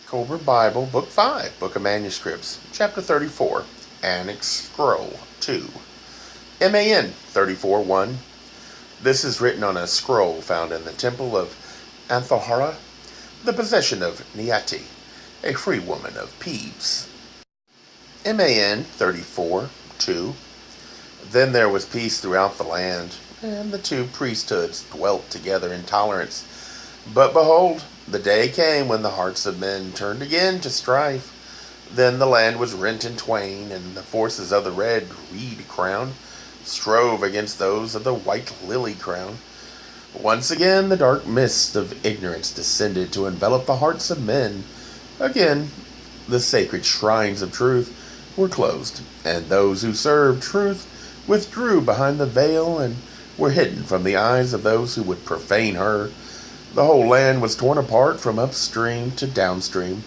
Kolbrin Bible, Book 5, Book of Manuscripts, Chapter 34, Annex Scroll 2. MAN 34:1. This is written on a scroll found in the temple of Anthohara, the possession of Niati, a free woman of Pebes. MAN 34:2. Then there was peace throughout the land, and the two priesthoods dwelt together in tolerance. But behold, the day came when the hearts of men turned again to strife. Then the land was rent in twain, and the forces of the red reed crown strove against those of the white lily crown. Once again the dark mist of ignorance descended to envelop the hearts of men. Again the sacred shrines of truth were closed, and those who served truth withdrew behind the veil and were hidden from the eyes of those who would profane her. The whole land was torn apart from upstream to downstream.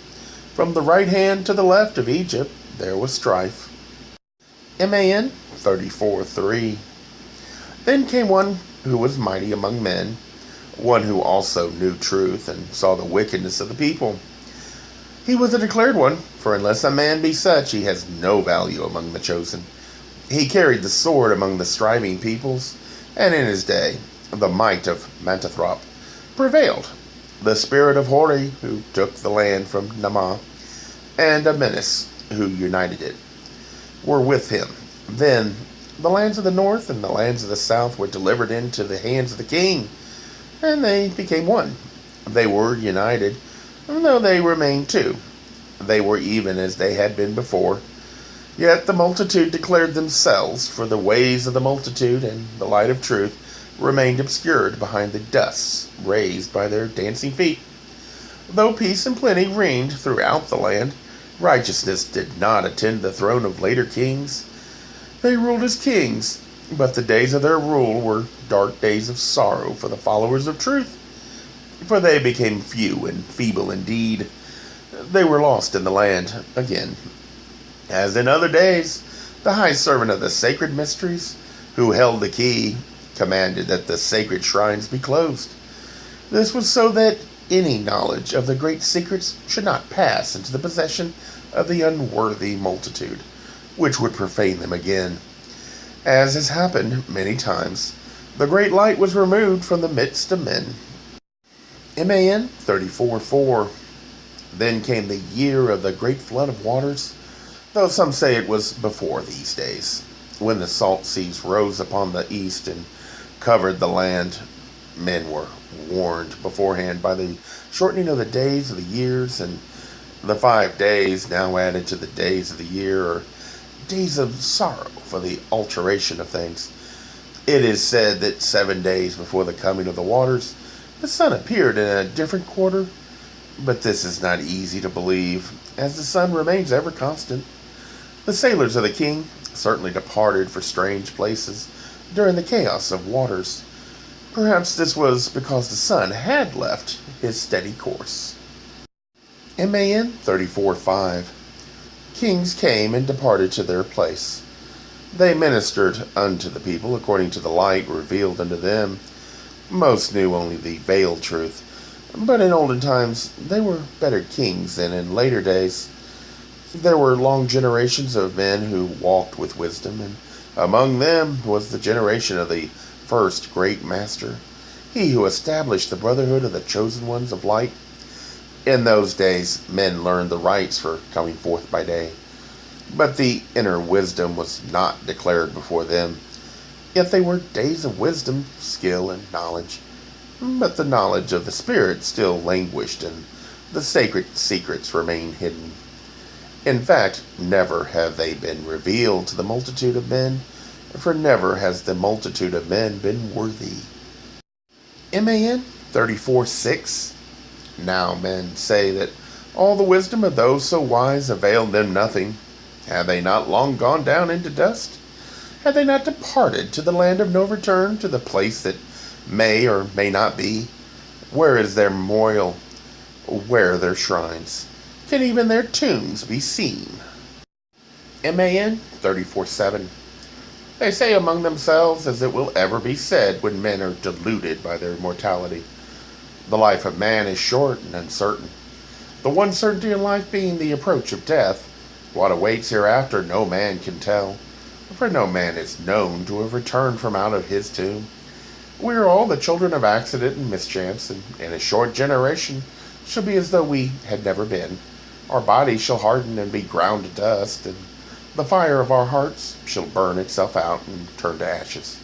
From the right hand to the left of Egypt there was strife. MAN 34:3. Then came one who was mighty among men, one who also knew truth and saw the wickedness of the people. He was a declared one, for unless a man be such, he has no value among the chosen. He carried the sword among the striving peoples, and in his day the might of Mantathrop prevailed. The spirit of Hori, who took the land from Nama, and Amenis, who united it, were with him. Then the lands of the north and the lands of the south were delivered into the hands of the king, and they became one. They were united, though they remained two. They were even as they had been before. Yet the multitude declared themselves, for the ways of the multitude and the light of truth remained obscured behind the dusts raised by their dancing feet. Though peace and plenty reigned throughout the land, righteousness did not attend the throne of later kings. They ruled as kings, but the days of their rule were dark days of sorrow for the followers of truth, for they became few and feeble indeed. They were lost in the land again. As in other days, the high servant of the sacred mysteries, who held the key, commanded that the sacred shrines be closed. This was so that any knowledge of the great secrets should not pass into the possession of the unworthy multitude, which would profane them again. As has happened many times, the great light was removed from the midst of men. MAN 34:4. Then came the year of the great flood of waters, though some say it was before these days, when the salt seas rose upon the east and covered the land. Men were warned beforehand by the shortening of the days of the years, and the 5 days now added to the days of the year are days of sorrow for the alteration of things. It is said that 7 days before the coming of the waters, the sun appeared in a different quarter, but this is not easy to believe, as the sun remains ever constant. The sailors of the king certainly departed for strange places during the chaos of waters. Perhaps this was because the sun had left his steady course. MAN 34:5. Kings came and departed to their place. They ministered unto the people according to the light revealed unto them. Most knew only the veiled truth, but in olden times they were better kings than in later days. There were long generations of men who walked with wisdom, and among them was the generation of the first great master, he who established the brotherhood of the chosen ones of light. In those days men learned the rites for coming forth by day, but the inner wisdom was not declared before them. Yet they were days of wisdom, skill, and knowledge. But the knowledge of the Spirit still languished, and the sacred secrets remained hidden. In fact, never have they been revealed to the multitude of men, for never has the multitude of men been worthy. MAN 34:6. Now men say that all the wisdom of those so wise availed them nothing. Have they not long gone down into dust? Have they not departed to the land of no return, to the place that may or may not be? Where is their memorial? Where are their shrines? Can even their tombs be seen? MAN 34:7. They say among themselves, as it will ever be said when men are deluded by their mortality, the life of man is short and uncertain. The one certainty in life being the approach of death. What awaits hereafter no man can tell, for no man is known to have returned from out of his tomb. We are all the children of accident and mischance, and in a short generation shall be as though we had never been. Our bodies shall harden and be ground to dust, and the fire of our hearts shall burn itself out and turn to ashes.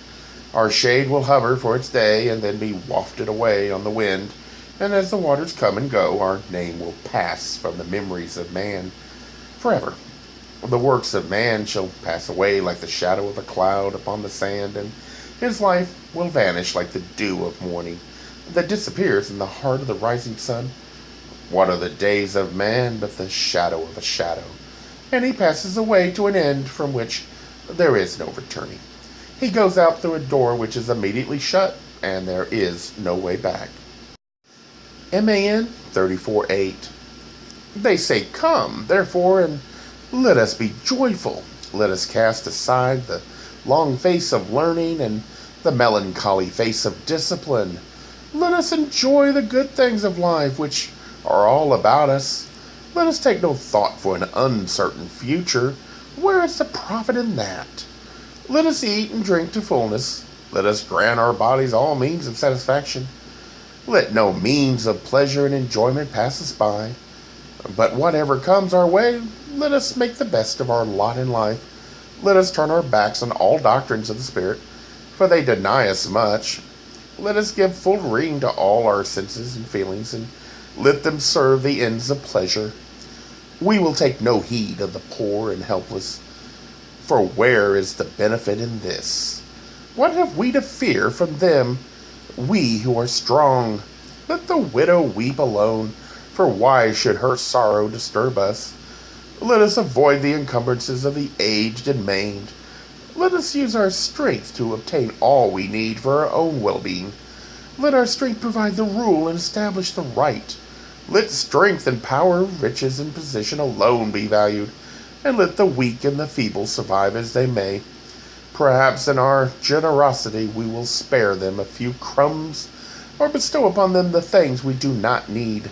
Our shade will hover for its day, and then be wafted away on the wind, and as the waters come and go, our name will pass from the memories of man forever. The works of man shall pass away like the shadow of a cloud upon the sand, and his life will vanish like the dew of morning that disappears in the heart of the rising sun. What are the days of man but the shadow of a shadow? And he passes away to an end from which there is no returning. He goes out through a door which is immediately shut, and there is no way back. MAN 34:8. They say, "Come, therefore, and let us be joyful. Let us cast aside the long face of learning and the melancholy face of discipline. Let us enjoy the good things of life which are all about us. Let us take no thought for an uncertain future. Where is the profit in that? Let us eat and drink to fullness. Let us grant our bodies all means of satisfaction. Let no means of pleasure and enjoyment pass us by. But whatever comes our way, let us make the best of our lot in life. Let us turn our backs on all doctrines of the Spirit, for they deny us much. Let us give full rein to all our senses and feelings, and let them serve the ends of pleasure. We will take no heed of the poor and helpless, for where is the benefit in this? What have we to fear from them, we who are strong? Let the widow weep alone, for why should her sorrow disturb us? Let us avoid the encumbrances of the aged and maimed. Let us use our strength to obtain all we need for our own well-being. Let our strength provide the rule and establish the right. Let strength and power, riches and position alone be valued, and let the weak and the feeble survive as they may. Perhaps in our generosity we will spare them a few crumbs, or bestow upon them the things we do not need.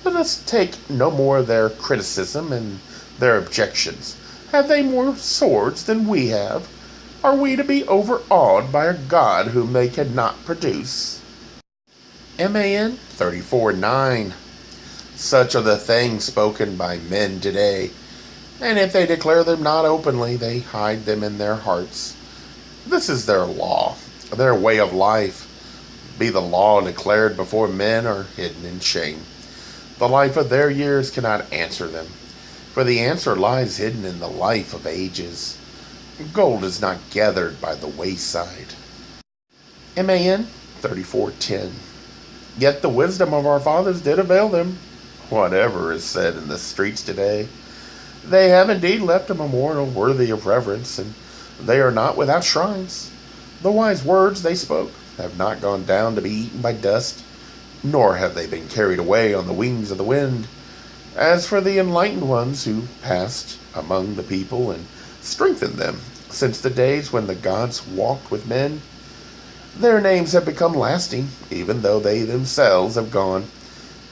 Let us take no more of their criticism and their objections. Have they more swords than we have? Are we to be overawed by a God whom they cannot produce? MAN 34:9. Such are the things spoken by men today, and if they declare them not openly, they hide them in their hearts. This is their law, their way of life. Be the law declared before men or hidden in shame. The life of their years cannot answer them, for the answer lies hidden in the life of ages. Gold is not gathered by the wayside. MAN 34:10. Yet the wisdom of our fathers did avail them. Whatever is said in the streets today, they have indeed left a memorial worthy of reverence, and they are not without shrines. The wise words they spoke have not gone down to be eaten by dust, nor have they been carried away on the wings of the wind. As for the enlightened ones who passed among the people and strengthened them since the days when the gods walked with men, their names have become lasting, even though they themselves have gone.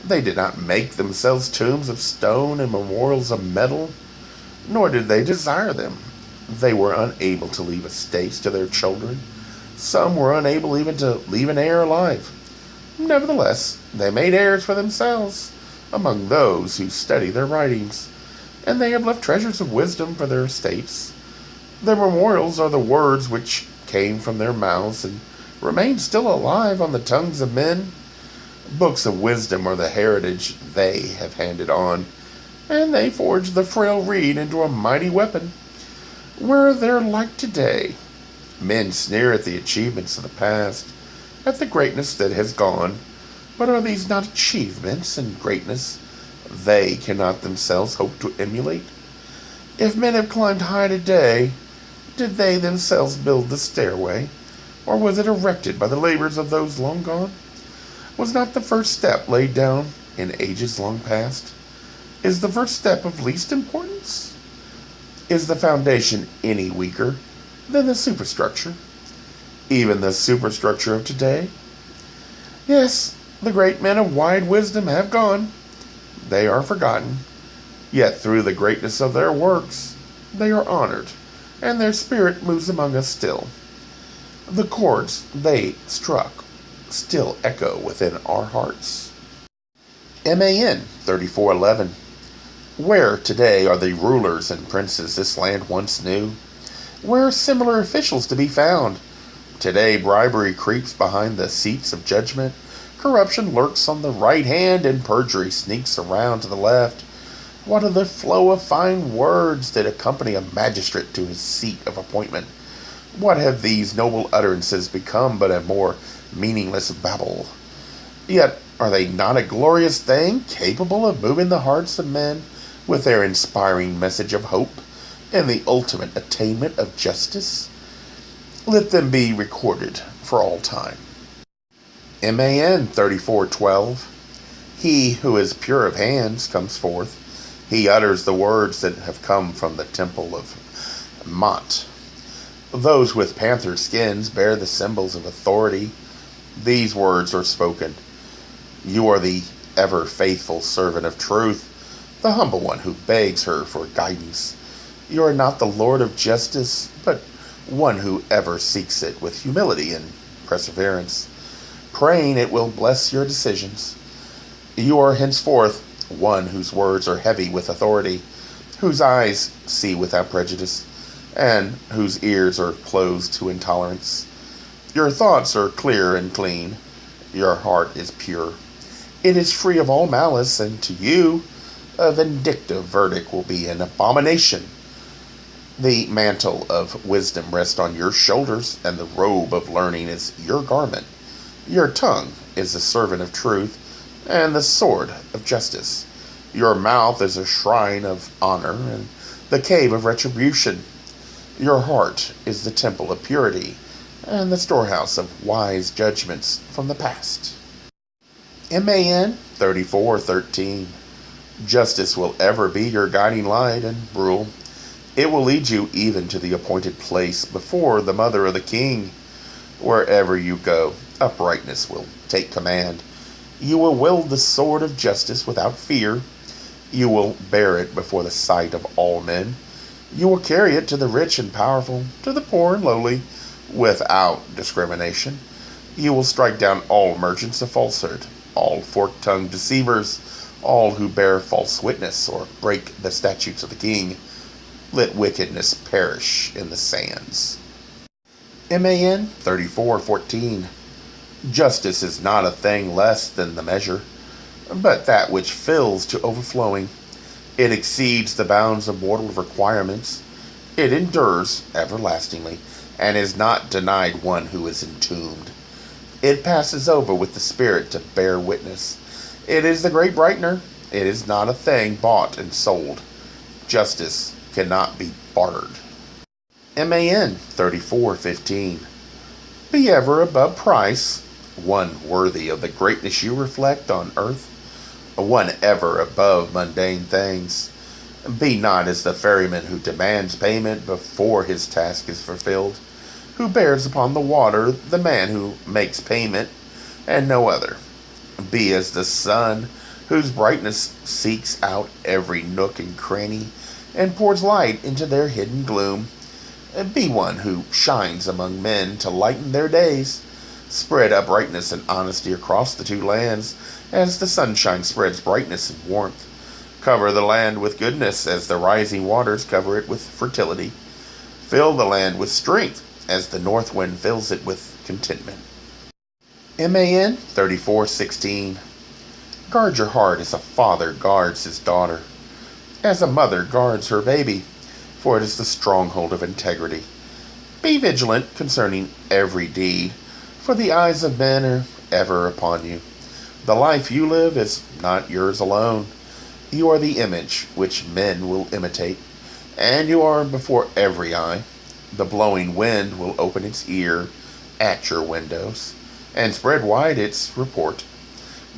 They did not make themselves tombs of stone and memorials of metal, nor did they desire them. They were unable to leave estates to their children. Some were unable even to leave an heir alive. Nevertheless, they made heirs for themselves among those who study their writings, and they have left treasures of wisdom for their estates. Their memorials are the words which came from their mouths and remain still alive on the tongues of men. Books of wisdom are the heritage they have handed on, and they forge the frail reed into a mighty weapon. Where are their like today? Men sneer at the achievements of the past, at the greatness that has gone, but are these not achievements and greatness they cannot themselves hope to emulate? If men have climbed high today, did they themselves build the stairway, or was it erected by the labors of those long gone? Was not the first step laid down in ages long past? Is the first step of least importance? Is the foundation any weaker than the superstructure? Even the superstructure of today? Yes, the great men of wide wisdom have gone. they are forgotten, yet through the greatness of their works they are honored, and their spirit moves among us still. The chords they struck still echo within our hearts. MAN 3411. Where today are the rulers and princes this land once knew? Where are similar officials to be found? Today bribery creeps behind the seats of judgment, corruption lurks on the right hand, and perjury sneaks around to the left. What of the flow of fine words that accompany a magistrate to his seat of appointment? What have these noble utterances become but a more meaningless babble? Yet are they not a glorious thing, capable of moving the hearts of men with their inspiring message of hope and the ultimate attainment of justice? Let them be recorded for all time. MAN 3412. He who is pure of hands comes forth. He utters the words that have come from the temple of Mot. Those with panther skins bear the symbols of authority. These words are spoken. You are the ever faithful servant of truth, the humble one who begs her for guidance. You are not the Lord of justice, but one who ever seeks it with humility and perseverance, praying it will bless your decisions. You are henceforth one whose words are heavy with authority, whose eyes see without prejudice, and whose ears are closed to intolerance. Your thoughts are clear and clean. Your heart is pure. It is free of all malice, and to you a vindictive verdict will be an abomination. The mantle of wisdom rests on your shoulders, and the robe of learning is your garment. Your tongue is the servant of truth, and the sword of justice. Your mouth is a shrine of honor, and the cave of retribution. Your heart is the temple of purity, and the storehouse of wise judgments from the past. MAN 3413. Justice will ever be your guiding light and rule. It will lead you even to the appointed place before the mother of the king. Wherever you go, uprightness will take command. You will wield the sword of justice without fear. You will bear it before the sight of all men. You will carry it to the rich and powerful, to the poor and lowly, without discrimination. You will strike down all merchants of falsehood, all fork-tongued deceivers, all who bear false witness or break the statutes of the king. Let wickedness perish in the sands. MAN 3414. Justice is not a thing less than the measure, but that which fills to overflowing. It exceeds the bounds of mortal requirements. It endures everlastingly, and is not denied one who is entombed. It passes over with the spirit to bear witness. It is the great brightener. It is not a thing bought and sold. Justice cannot be bartered. MAN 3415. Be ever above price, one worthy of the greatness you reflect on earth, one ever above mundane things. Be not as the ferryman who demands payment before his task is fulfilled, who bears upon the water the man who makes payment, and no other. Be as the sun, whose brightness seeks out every nook and cranny, and pours light into their hidden gloom. Be one who shines among men to lighten their days. Spread uprightness and honesty across the two lands, as the sunshine spreads brightness and warmth. Cover the land with goodness, as the rising waters cover it with fertility. Fill the land with strength, as the north wind fills it with contentment. MAN 3416. Guard your heart as a father guards his daughter, as a mother guards her baby, for it is the stronghold of integrity. Be vigilant concerning every deed, for the eyes of men are ever upon you. The life you live is not yours alone. You are the image which men will imitate, and you are before every eye. The blowing wind will open its ear at your windows, and spread wide its report.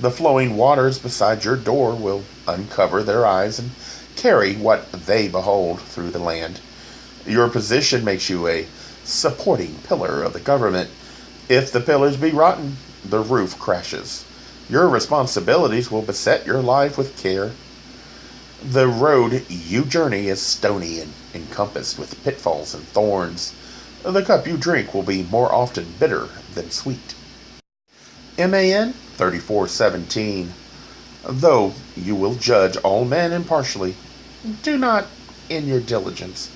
The flowing waters beside your door will uncover their eyes and carry what they behold through the land. Your position makes you a supporting pillar of the government. If the pillars be rotten, the roof crashes. Your responsibilities will beset your life with care. The road you journey is stony and encompassed with pitfalls and thorns. The cup you drink will be more often bitter than sweet. MAN 34:17. Though you will judge all men impartially, do not, in your diligence,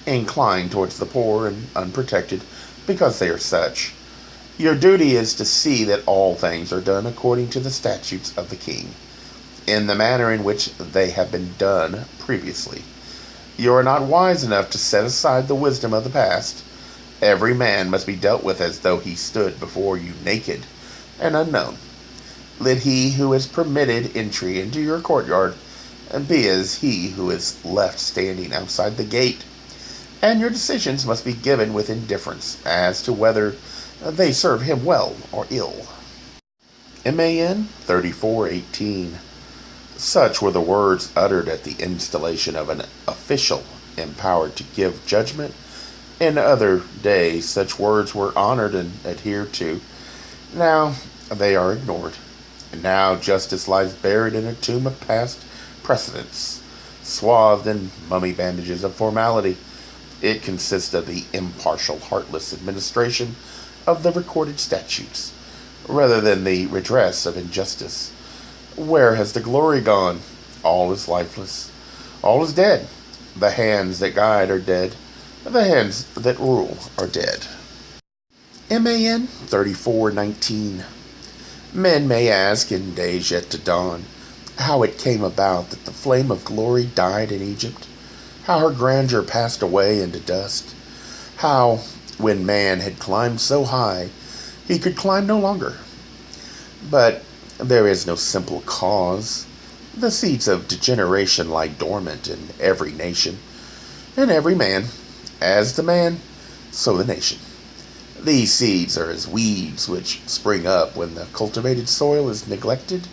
incline towards the poor and unprotected, because they are such. Your duty is to see that all things are done according to the statutes of the king, in the manner in which they have been done previously. You are not wise enough to set aside the wisdom of the past. Every man must be dealt with as though he stood before you naked and unknown. Let he who is permitted entry into your courtyard be as he who is left standing outside the gate, and your decisions must be given with indifference as to whether they serve him well or ill. MAN 34:18. Such were the words uttered at the installation of an official empowered to give judgment. In other days, such words were honored and adhered to. Now they are ignored. Now justice lies buried in a tomb of past precedents, swathed in mummy bandages of formality. It consists of the impartial, heartless administration of the recorded statutes, rather than the redress of injustice. Where has the glory gone? All is lifeless. All is dead. The hands that guide are dead. The hands that rule are dead. MAN 34:19. Men may ask in days yet to dawn how it came about that the flame of glory died in Egypt, how her grandeur passed away into dust, how, when man had climbed so high, he could climb no longer. But there is no simple cause. The seeds of degeneration lie dormant in every nation, and every man, as the man, so the nation. These seeds are as weeds which spring up when the cultivated soil is neglected,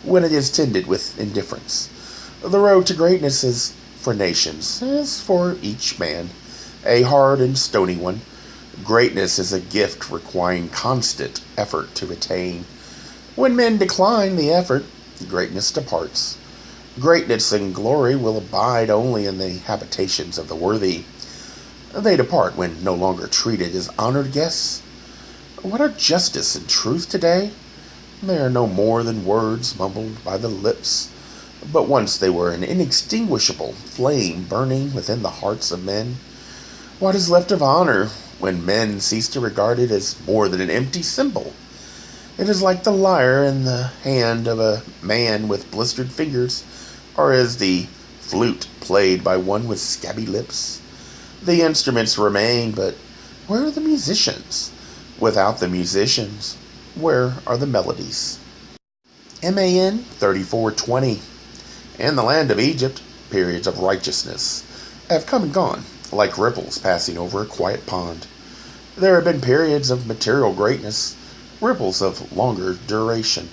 when it is tended with indifference. The road to greatness is for nations, as for each man, a hard and stony one. Greatness is a gift requiring constant effort to attain. When men decline the effort, greatness departs. Greatness and glory will abide only in the habitations of the worthy. They depart when no longer treated as honored guests. What are justice and truth today? They are no more than words mumbled by the lips, but once they were an inextinguishable flame burning within the hearts of men. What is left of honor when men cease to regard it as more than an empty symbol? It is like the lyre in the hand of a man with blistered fingers, or as the flute played by one with scabby lips. The instruments remain, but where are the musicians? Without the musicians, where are the melodies? MAN 34:20. In the land of Egypt, periods of righteousness have come and gone, like ripples passing over a quiet pond. There have been periods of material greatness, ripples of longer duration,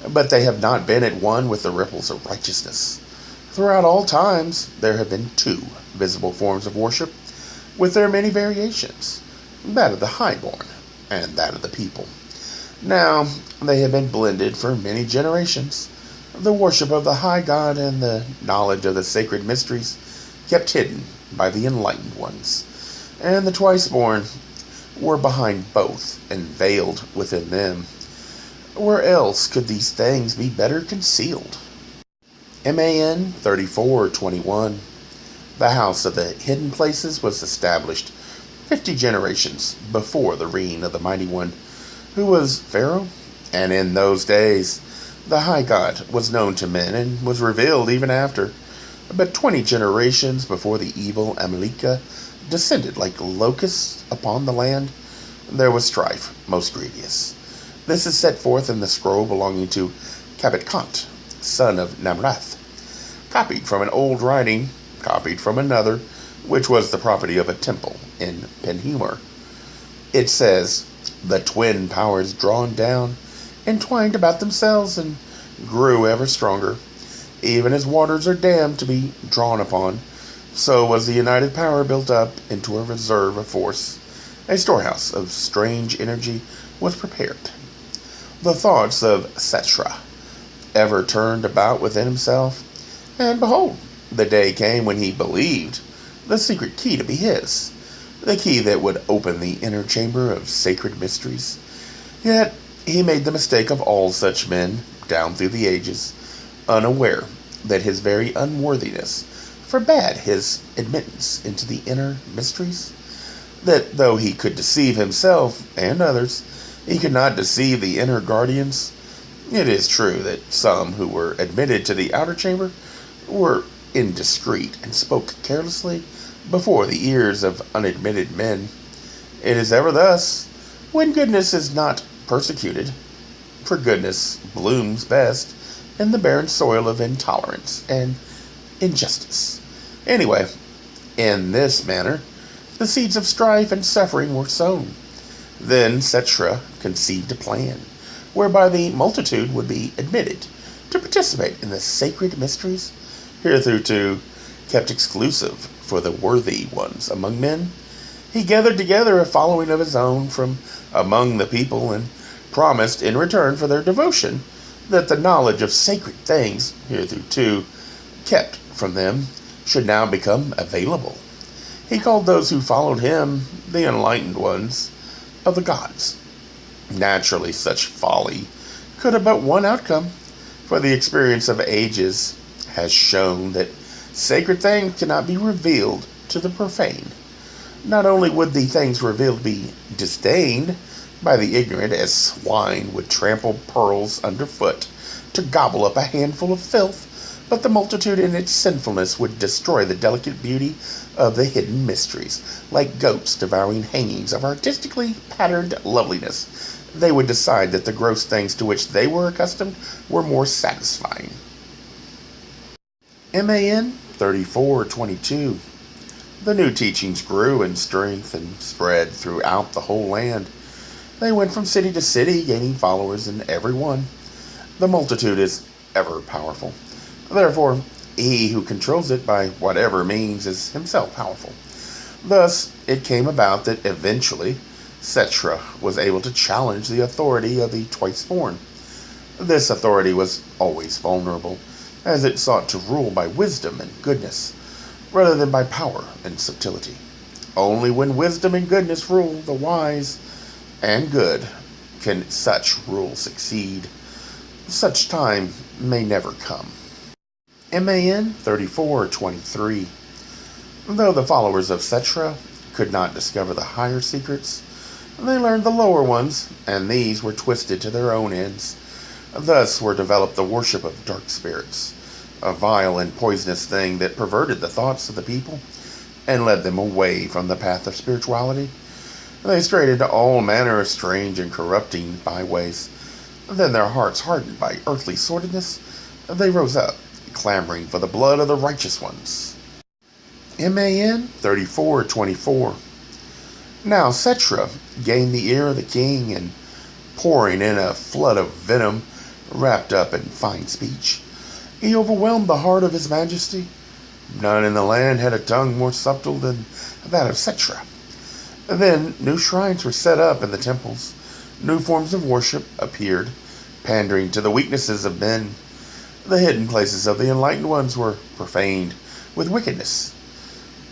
but they have not been at one with the ripples of righteousness. Throughout all times, there have been two visible forms of worship, with their many variations, that of the highborn and that of the people. Now, they have been blended for many generations, the worship of the high God and the knowledge of the sacred mysteries kept hidden by the enlightened ones, and the twice-born were behind both and veiled within them. Where else could these things be better concealed? MAN 34:21. The house of the hidden places was established 50 generations before the reign of the mighty one, who was Pharaoh, and in those days the high God was known to men and was revealed even after. But 20 generations before the evil Amalekah descended like locusts upon the land, there was strife most grievous. This is set forth in the scroll belonging to Kabitkat, son of Namrath, copied from an old writing, copied from another, which was the property of a temple in Penhumor. It says, "The twin powers drawn down, entwined about themselves, and grew ever stronger. Even as waters are dammed to be drawn upon, so was the united power built up into a reserve of force. A storehouse of strange energy was prepared. The thoughts of Setra ever turned about within himself, and behold, the day came when he believed the secret key to be his, the key that would open the inner chamber of sacred mysteries. Yet he made the mistake of all such men down through the ages, unaware that his very unworthiness forbade his admittance into the inner mysteries, that though he could deceive himself and others, he could not deceive the inner guardians. It is true that some who were admitted to the outer chamber were indiscreet and spoke carelessly before the ears of unadmitted men. It is ever thus when goodness is not persecuted, for goodness blooms best in the barren soil of intolerance and injustice. Anyway, in this manner, the seeds of strife and suffering were sown. Then Setra conceived a plan whereby the multitude would be admitted to participate in the sacred mysteries hitherto kept exclusive for the worthy ones among men. He gathered together a following of his own from among the people and promised in return for their devotion that the knowledge of sacred things hitherto kept from them should now become available. He called those who followed him the enlightened ones of the gods. Naturally, such folly could have but one outcome, for the experience of ages has shown that sacred things cannot be revealed to the profane. Not only would the things revealed be disdained by the ignorant as swine would trample pearls underfoot to gobble up a handful of filth, but the multitude in its sinfulness would destroy the delicate beauty of the hidden mysteries, like goats devouring hangings of artistically patterned loveliness. They would decide that the gross things to which they were accustomed were more satisfying. MAN 34:22. The new teachings grew in strength and spread throughout the whole land. They went from city to city, gaining followers in every one. The multitude is ever powerful. Therefore, he who controls it by whatever means is himself powerful. Thus, it came about that eventually Setra was able to challenge the authority of the twice-born. This authority was always vulnerable, as it sought to rule by wisdom and goodness, rather than by power and subtlety. Only when wisdom and goodness rule the wise and good can such rule succeed. Such time may never come. MAN 34:23. Though the followers of Setra could not discover the higher secrets, they learned the lower ones, and these were twisted to their own ends. Thus were developed the worship of dark spirits, a vile and poisonous thing that perverted the thoughts of the people and led them away from the path of spirituality. They strayed into all manner of strange and corrupting byways. Then their hearts hardened by earthly sordidness, they rose up, clamoring for the blood of the righteous ones. MAN 34:24. Now Setra gained the ear of the king, and pouring in a flood of venom wrapped up in fine speech, he overwhelmed the heart of his majesty. None in the land had a tongue more subtle than that of Setra. Then new shrines were set up in the temples. New forms of worship appeared, pandering to the weaknesses of men. The hidden places of the enlightened ones were profaned with wickedness,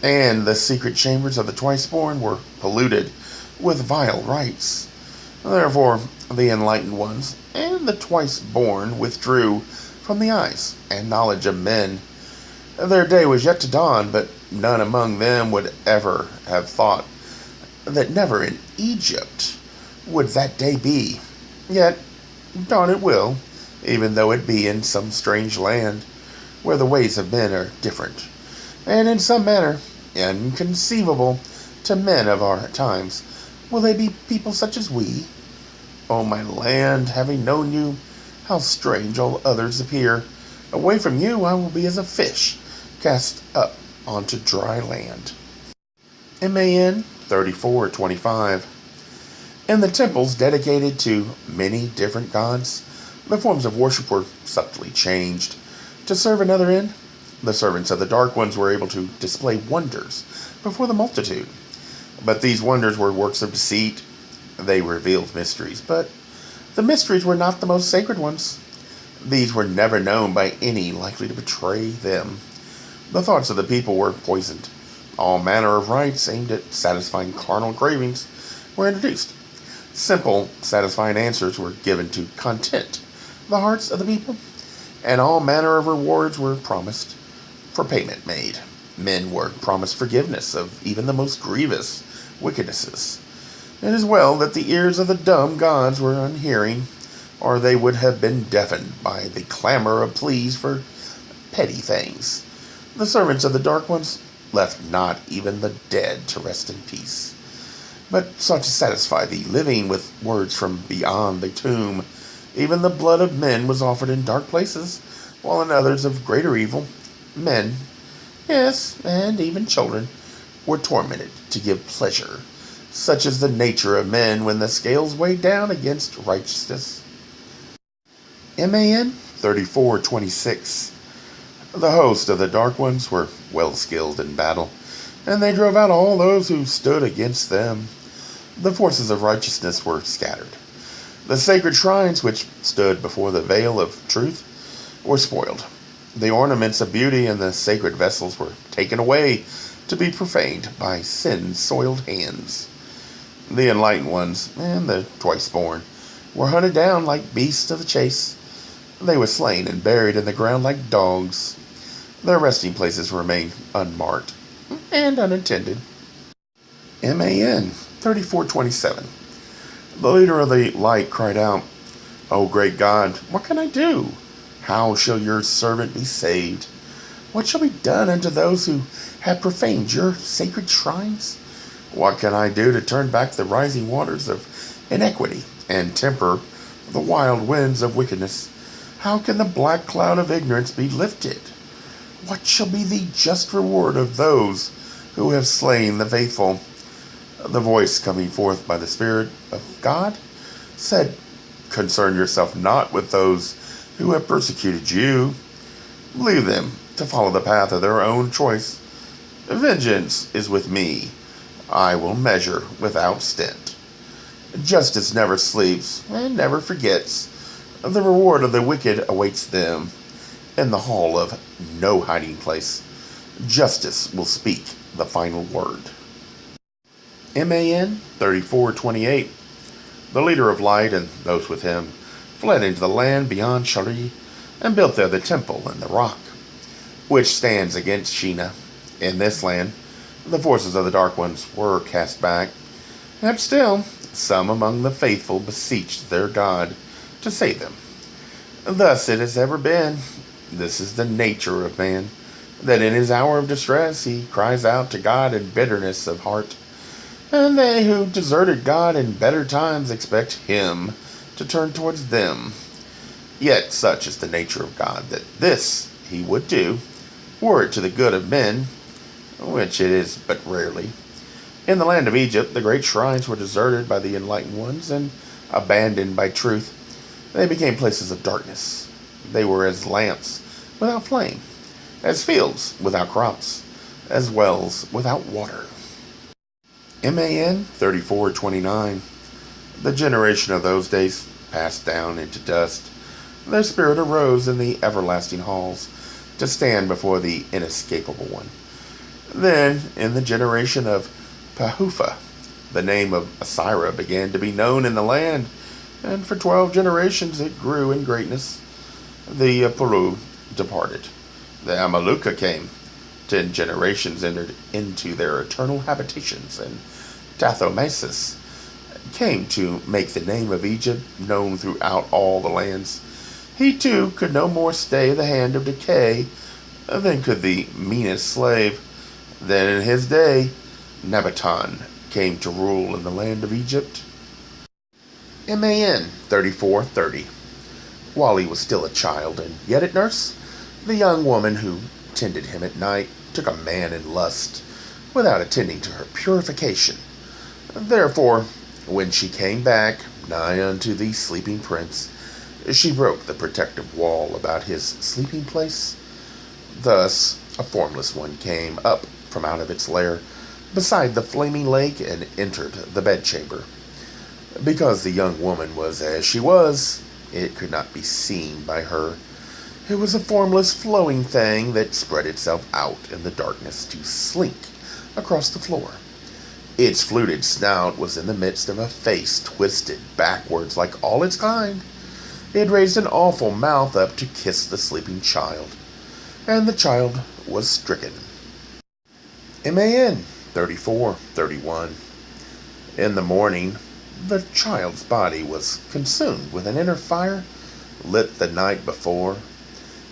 and the secret chambers of the twice-born were polluted with vile rites. Therefore, the enlightened ones and the twice-born withdrew from the eyes and knowledge of men. Their day was yet to dawn, but none among them would ever have thought that never in Egypt would that day be. Yet, dawn it will, even though it be in some strange land, where the ways of men are different, and in some manner inconceivable to men of our times. Will they be people such as we? O my land, having known you, how strange all others appear. Away from you I will be as a fish cast up onto dry land. MAN 34:25. In the temples dedicated to many different gods, the forms of worship were subtly changed. To serve another end, the servants of the Dark Ones were able to display wonders before the multitude. But these wonders were works of deceit. They revealed mysteries, but The mysteries were not the most sacred ones. These were never known by any likely to betray them. The thoughts of the people were poisoned. All manner of rites aimed at satisfying carnal cravings were introduced. Simple, satisfying answers were given to content the hearts of the people, and all manner of rewards were promised for payment made. Men were promised forgiveness of even the most grievous wickednesses. It is well that the ears of the dumb gods were unhearing, or they would have been deafened by the clamor of pleas for petty things. The servants of the Dark Ones left not even the dead to rest in peace, but sought to satisfy the living with words from beyond the tomb. Even the blood of men was offered in dark places, while in others of greater evil, men, yes, and even children, were tormented to give pleasure. Such is the nature of men when the scales weigh down against righteousness. MAN 34:26. The host of the Dark Ones were well skilled in battle, and they drove out all those who stood against them. The forces of righteousness were scattered. The sacred shrines which stood before the veil of truth were spoiled. The ornaments of beauty and the sacred vessels were taken away to be profaned by sin-soiled hands. The enlightened ones and the twice-born were hunted down like beasts of the chase. They were slain and buried in the ground like dogs. Their resting places remained unmarked and unattended. MAN 34:27. The leader of the light cried out, "O great God, what can I do? How shall your servant be saved? What shall be done unto those who have profaned your sacred shrines? What can I do to turn back the rising waters of iniquity and temper the wild winds of wickedness? How can the black cloud of ignorance be lifted? What shall be the just reward of those who have slain the faithful?" The voice coming forth by the Spirit of God said, "Concern yourself not with those who have persecuted you. Leave them to follow the path of their own choice. Vengeance is with me. I will measure without stint. Justice never sleeps and never forgets. The reward of the wicked awaits them in the hall of no hiding place. Justice will speak the final word." MAN 34:28. The leader of light and those with him fled into the land beyond Shari and built there the temple in the rock, which stands against Sheena. In this land, the forces of the Dark Ones were cast back, yet still some among the faithful beseeched their God to save them. Thus it has ever been. This is the nature of man, that in his hour of distress he cries out to God in bitterness of heart. And they who deserted God in better times expect him to turn towards them. Yet such is the nature of God, that this he would do, were it to the good of men, which it is but rarely. In the land of Egypt, the great shrines were deserted by the enlightened ones and abandoned by truth. They became places of darkness. They were as lamps without flame, as fields without crops, as wells without water. MAN 34:29. The generation of those days passed down into dust. Their spirit arose in the everlasting halls to stand before the inescapable one. Then, in the generation of Pahufa, the name of Asira began to be known in the land, and for 12 generations it grew in greatness. The Peru departed. The Amaluka came. 10 generations entered into their eternal habitations, and Tathomesis came to make the name of Egypt known throughout all the lands. He too could no more stay the hand of decay than could the meanest slave. Then in his day, Nabaton came to rule in the land of Egypt. MAN 34:30. While he was still a child and yet at nurse, the young woman who tended him at night took a man in lust, without attending to her purification. Therefore, when she came back nigh unto the sleeping prince, she broke the protective wall about his sleeping place. Thus a formless one came up from out of its lair beside the flaming lake and entered the bedchamber. Because the young woman was as she was, it could not be seen by her. It was a formless, flowing thing that spread itself out in the darkness to slink across the floor. Its fluted snout was in the midst of a face twisted backwards like all its kind. It raised an awful mouth up to kiss the sleeping child, and the child was stricken. Man 34:31. In the morning, the child's body was consumed with an inner fire lit the night before,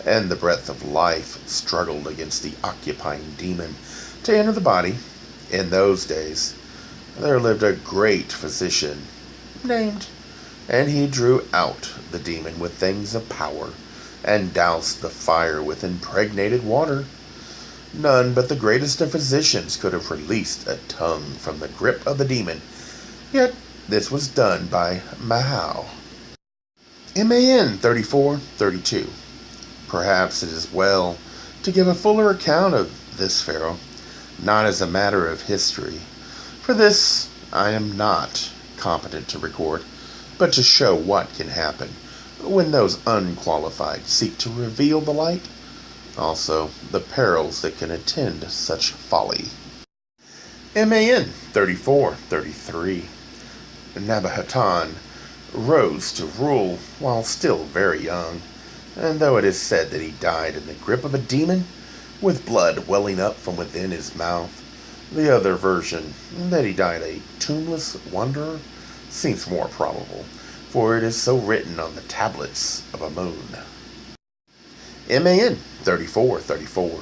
and the breath of life struggled against the occupying demon to enter the body. In those days, there lived a great physician named, and he drew out the demon with things of power, and doused the fire with impregnated water. None but the greatest of physicians could have released a tongue from the grip of the demon, yet this was done by Mahau. Man 34:32. Perhaps it is well to give a fuller account of this pharaoh, not as a matter of history, for this I am not competent to record, but to show what can happen when those unqualified seek to reveal the light, also the perils that can attend such folly. Man 34:33. Nabahaton rose to rule while still very young, and though it is said that he died in the grip of a demon, with blood welling up from within his mouth, the other version, that he died a tombless wanderer, seems more probable, for it is so written on the tablets of Amun. Man 34:34.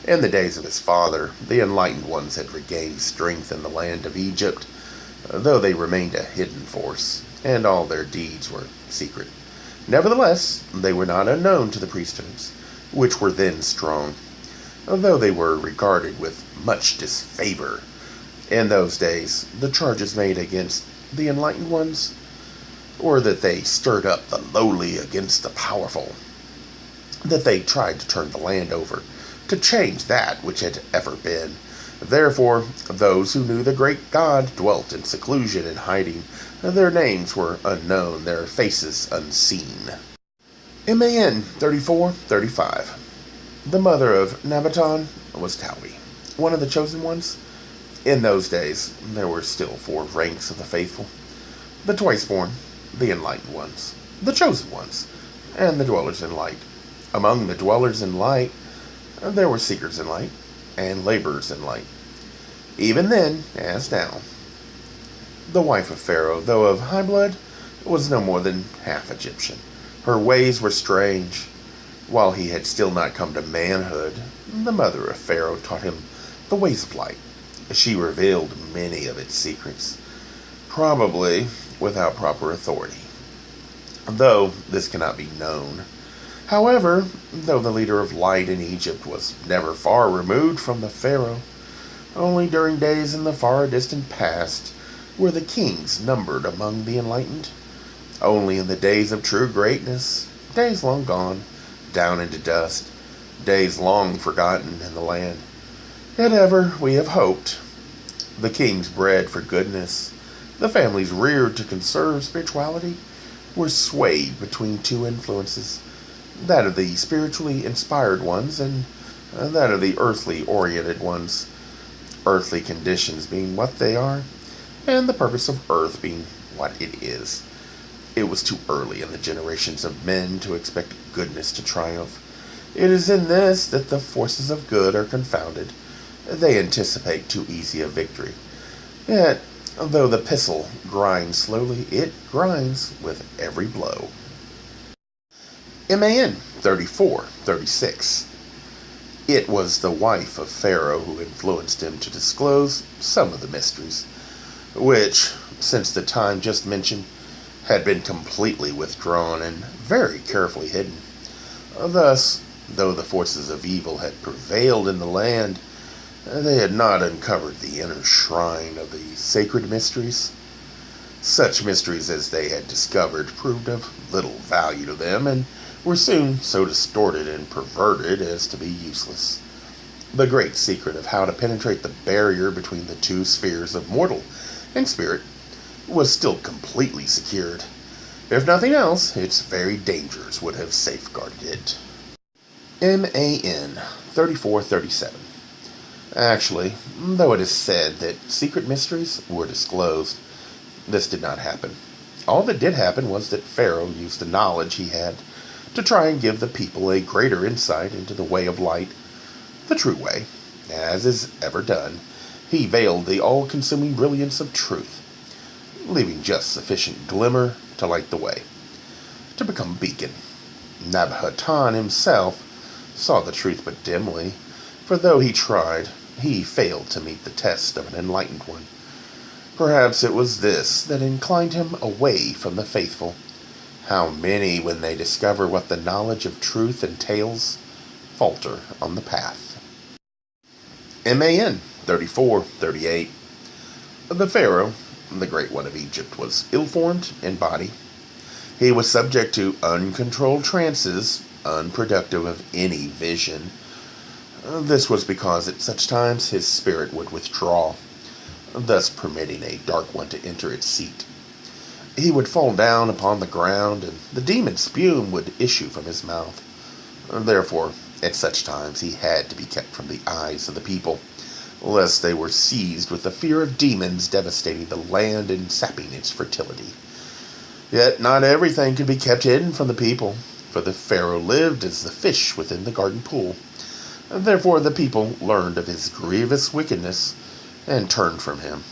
In the days of his father, the enlightened ones had regained strength in the land of Egypt, though they remained a hidden force, and all their deeds were secret. Nevertheless, they were not unknown to the priesthoods, which were then strong, though they were regarded with much disfavor. In those days, the charges made against the enlightened ones were that they stirred up the lowly against the powerful, that they tried to turn the land over, to change that which had ever been. Therefore, those who knew the great God dwelt in seclusion and hiding. Their names were unknown, their faces unseen. Man 34:35. The mother of Nabaton was Tawi, one of the chosen ones. In those days, there were still 4 ranks of the faithful: the twice-born, the enlightened ones, the chosen ones, and the dwellers in light. Among the dwellers in light, there were seekers in light and laborers in light. Even then, as now, the wife of Pharaoh, though of high blood, was no more than half Egyptian. Her ways were strange. While he had still not come to manhood, the mother of Pharaoh taught him the ways of light. She revealed many of its secrets, probably without proper authority, though this cannot be known. However, though the leader of light in Egypt was never far removed from the Pharaoh, only during days in the far distant past were the kings numbered among the enlightened. Only in the days of true greatness, days long gone, down into dust, days long forgotten in the land, yet ever we have hoped. The kings bred for goodness, the families reared to conserve spirituality, were swayed between 2 influences, that of the spiritually inspired ones and that of the earthly oriented ones. Earthly conditions being what they are, and the purpose of earth being what it is. It was too early in the generations of men to expect goodness to triumph. It is in this that the forces of good are confounded. They anticipate too easy a victory. Yet, though the pestle grinds slowly, it grinds with every blow. Man 34:36. It was the wife of Pharaoh who influenced him to disclose some of the mysteries, which, since the time just mentioned, had been completely withdrawn and very carefully hidden. Thus, though the forces of evil had prevailed in the land, they had not uncovered the inner shrine of the sacred mysteries. Such mysteries as they had discovered proved of little value to them, and were soon so distorted and perverted as to be useless. The great secret of how to penetrate the barrier between the 2 spheres of mortal and spirit was still completely secured. If nothing else, its very dangers would have safeguarded it. MAN 3437. Actually, though it is said that secret mysteries were disclosed, this did not happen. All that did happen was that Pharaoh used the knowledge he had to try and give the people a greater insight into the way of light, the true way. As is ever done, he veiled the all-consuming brilliance of truth, leaving just sufficient glimmer to light the way, to become a beacon. Nabhatan himself saw the truth but dimly, for though he tried, he failed to meet the test of an enlightened one. Perhaps it was this that inclined him away from the faithful. How many, when they discover what the knowledge of truth entails, falter on the path. MAN 3438. The Pharaoh, the Great One of Egypt, was ill-formed in body. He was subject to uncontrolled trances, unproductive of any vision. This was because at such times his spirit would withdraw, thus permitting a dark one to enter its seat. He would fall down upon the ground, and the demon spume would issue from his mouth. Therefore, at such times he had to be kept from the eyes of the people, lest they were seized with the fear of demons devastating the land and sapping its fertility. Yet not everything could be kept hidden from the people, for the Pharaoh lived as the fish within the garden pool. Therefore the people learned of his grievous wickedness and turned from him.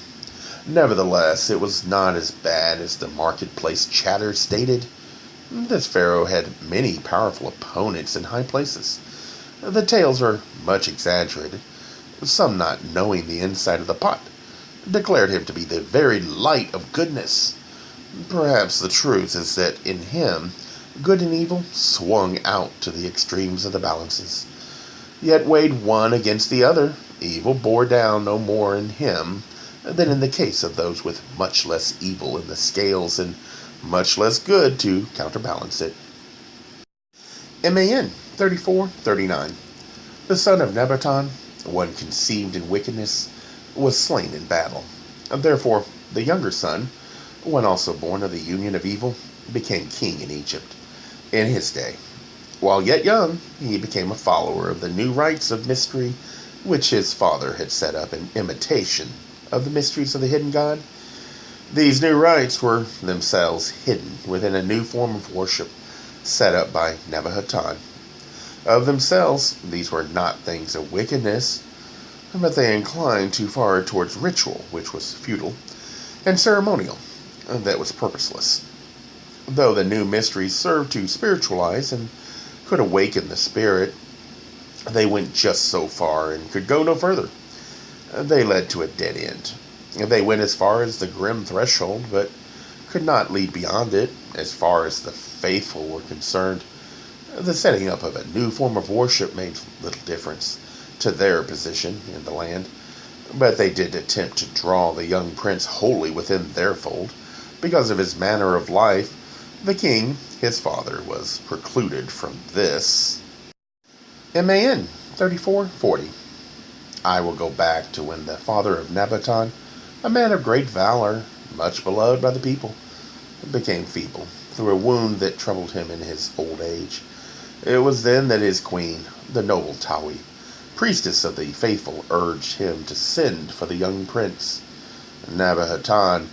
Nevertheless, it was not as bad as the marketplace chatter stated. This Pharaoh had many powerful opponents in high places. The tales are much exaggerated. Some, not knowing the inside of the pot, declared him to be the very light of goodness. Perhaps the truth is that in him, good and evil swung out to the extremes of the balances. Yet weighed one against the other, evil bore down no more in him than in the case of those with much less evil in the scales and much less good to counterbalance it. MAN 3439. The son of Nabhatan, one conceived in wickedness, was slain in battle. Therefore, the younger son, one also born of the union of evil, became king in Egypt. In his day, while yet young, he became a follower of the new rites of mystery which his father had set up in imitation of the mysteries of the hidden God. These new rites were themselves hidden within a new form of worship set up by Nabhatan. Of themselves, these were not things of wickedness, but they inclined too far towards ritual, which was futile, and ceremonial, that was purposeless. Though the new mysteries served to spiritualize and could awaken the spirit, they went just so far and could go no further. They led to a dead end. They went as far as the grim threshold, but could not lead beyond it as far as the faithful were concerned. The setting up of a new form of worship made little difference to their position in the land, but they did attempt to draw the young prince wholly within their fold. Because of his manner of life, the king, his father, was precluded from this. MAN 3440. I will go back to when the father of Nabhatan, a man of great valor, much beloved by the people, became feeble through a wound that troubled him in his old age. It was then that his queen, the noble Tawi, priestess of the faithful, urged him to send for the young prince. Nabhatan,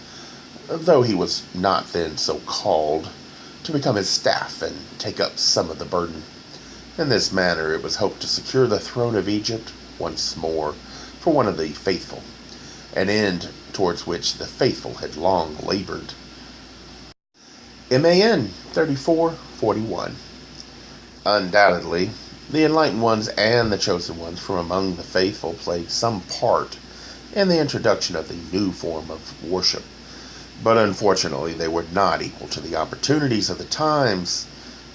though he was not then so called, to become his staff and take up some of the burden. In this manner it was hoped to secure the throne of Egypt once more for one of the faithful, an end towards which the faithful had long labored. MAN 3441. Undoubtedly, the enlightened ones and the chosen ones from among the faithful played some part in the introduction of the new form of worship, but unfortunately they were not equal to the opportunities of the times.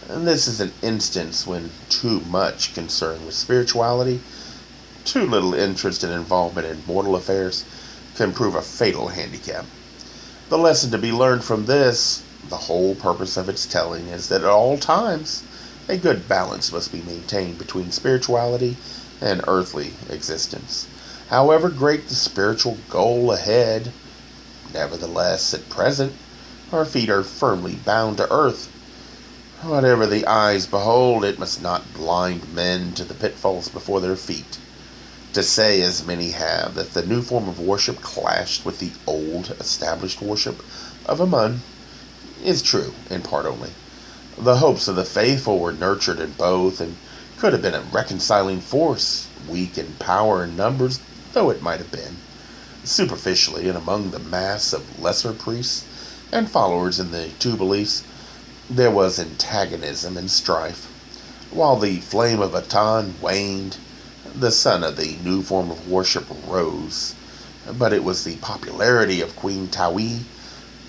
And this is an instance when too much concern with spirituality, too little interest and involvement in mortal affairs, can prove a fatal handicap. The lesson to be learned from this, the whole purpose of its telling, is that at all times a good balance must be maintained between spirituality and earthly existence. However great the spiritual goal ahead, Nevertheless, at present, our feet are firmly bound to earth. Whatever the eyes behold, it must not blind men to the pitfalls before their feet. To say, as many have, that the new form of worship clashed with the old established worship of Amun is true, in part only. The hopes of the faithful were nurtured in both, and could have been a reconciling force, weak in power and numbers, though it might have been. Superficially, and among the mass of lesser priests and followers in the two beliefs, there was antagonism and strife. While the flame of Atan waned, the sun of the new form of worship rose. But it was the popularity of Queen Tawi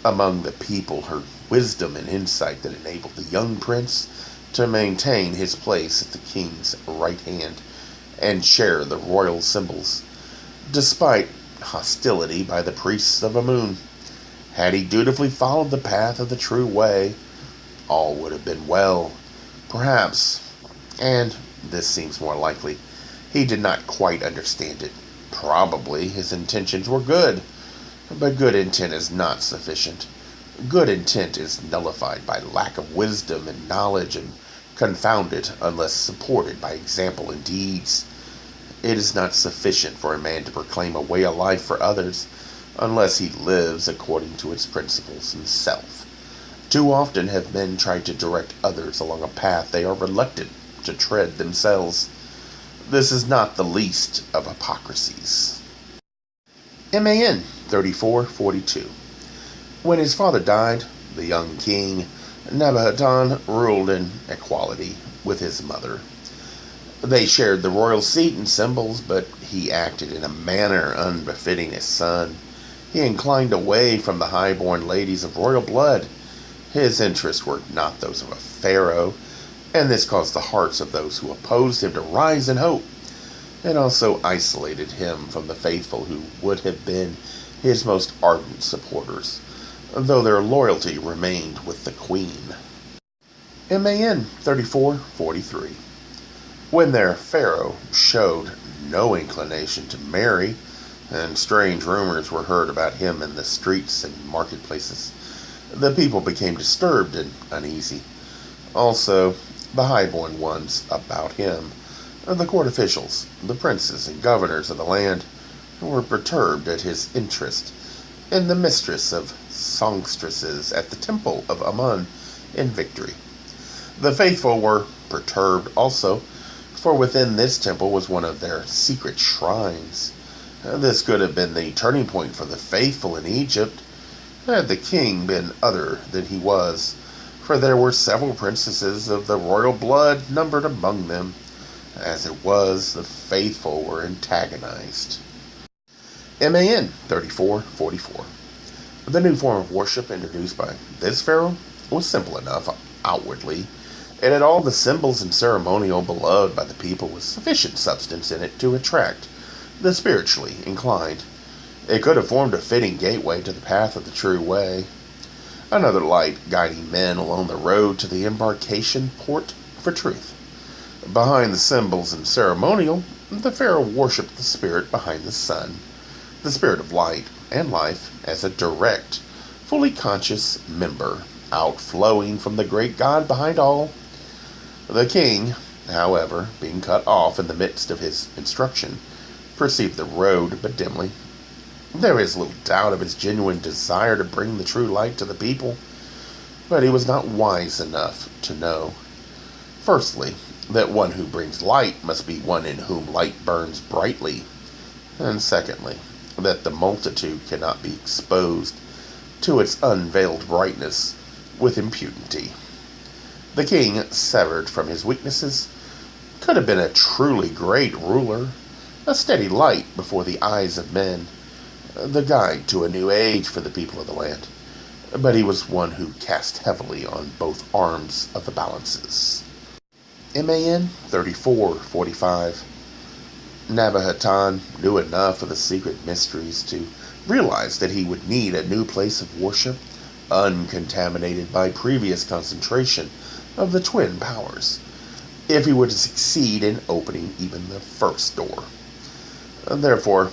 among the people, her wisdom and insight, that enabled the young prince to maintain his place at the king's right hand and share the royal symbols, despite hostility by the priests of Amun. Had he dutifully followed the path of the true way, all would have been well. Perhaps, and this seems more likely, he did not quite understand it. Probably his intentions were good, but good intent is not sufficient. Good intent is nullified by lack of wisdom and knowledge, and confounded unless supported by example and deeds. It is not sufficient for a man to proclaim a way of life for others unless he lives according to its principles himself. Too often have men tried to direct others along a path they are reluctant to tread themselves. This is not the least of hypocrisies. Man 34:42. When his father died, the young king Nebuchadnezzar ruled in equality with his mother. They shared the royal seat and symbols, but he acted in a manner unbefitting his son. He inclined away from the high-born ladies of royal blood. His interests were not those of a pharaoh, and this caused the hearts of those who opposed him to rise in hope. It also isolated him from the faithful who would have been his most ardent supporters, though their loyalty remained with the queen. Man 34:43. When their pharaoh showed no inclination to marry, and strange rumors were heard about him in the streets and marketplaces, the people became disturbed and uneasy. Also, the highborn ones about him, the court officials, the princes and governors of the land, were perturbed at his interest in the mistress of songstresses at the temple of Amun in victory. The faithful were perturbed also, for within this temple was one of their secret shrines. This could have been the turning point for the faithful in Egypt, had the king been other than he was, for there were several princesses of the royal blood numbered among them. As it was, the faithful were antagonized. Man 34:44. The new form of worship introduced by this pharaoh was simple enough outwardly. It had all the symbols and ceremonial beloved by the people, with sufficient substance in it to attract the spiritually inclined. It could have formed a fitting gateway to the path of the true way, another light guiding men along the road to the embarkation port for truth. Behind the symbols and ceremonial, the pharaoh worshipped the spirit behind the sun, the spirit of light and life, as a direct, fully conscious member, outflowing from the great God behind all. The king, however, being cut off in the midst of his instruction, perceived the road but dimly. There is little doubt of his genuine desire to bring the true light to the people, but he was not wise enough to know, firstly, that one who brings light must be one in whom light burns brightly, and secondly, that the multitude cannot be exposed to its unveiled brightness with impunity. The king, severed from his weaknesses, could have been a truly great ruler, a steady light before the eyes of men, the guide to a new age for the people of the land. But he was one who cast heavily on both arms of the balances. Man 34:45. Nebuchadnezzar knew enough of the secret mysteries to realize that he would need a new place of worship, uncontaminated by previous concentration of the twin powers, if he were to succeed in opening even the first door. Therefore,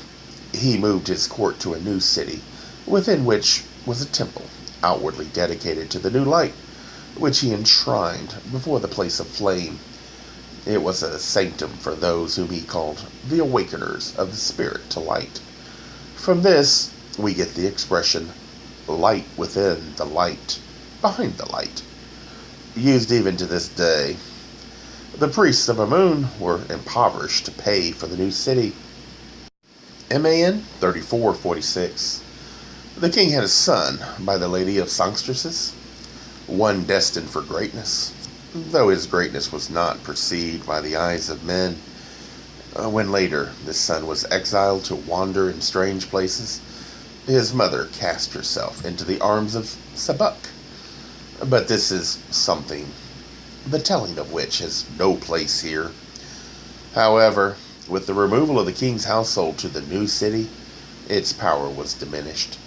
he moved his court to a new city, within which was a temple outwardly dedicated to the new light, which he enshrined before the place of flame. It was a sanctum for those whom he called the awakeners of the spirit to light. From this we get the expression light within the light, behind the light, used even to this day. The priests of Amun were impoverished to pay for the new city. MAN 3446. The king had a son by the lady of Songstresses, one destined for greatness, though his greatness was not perceived by the eyes of men. When later this son was exiled to wander in strange places, his mother cast herself into the arms of Sabuk. But this is something, the telling of which has no place here. However, with the removal of the king's household to the new city, its power was diminished.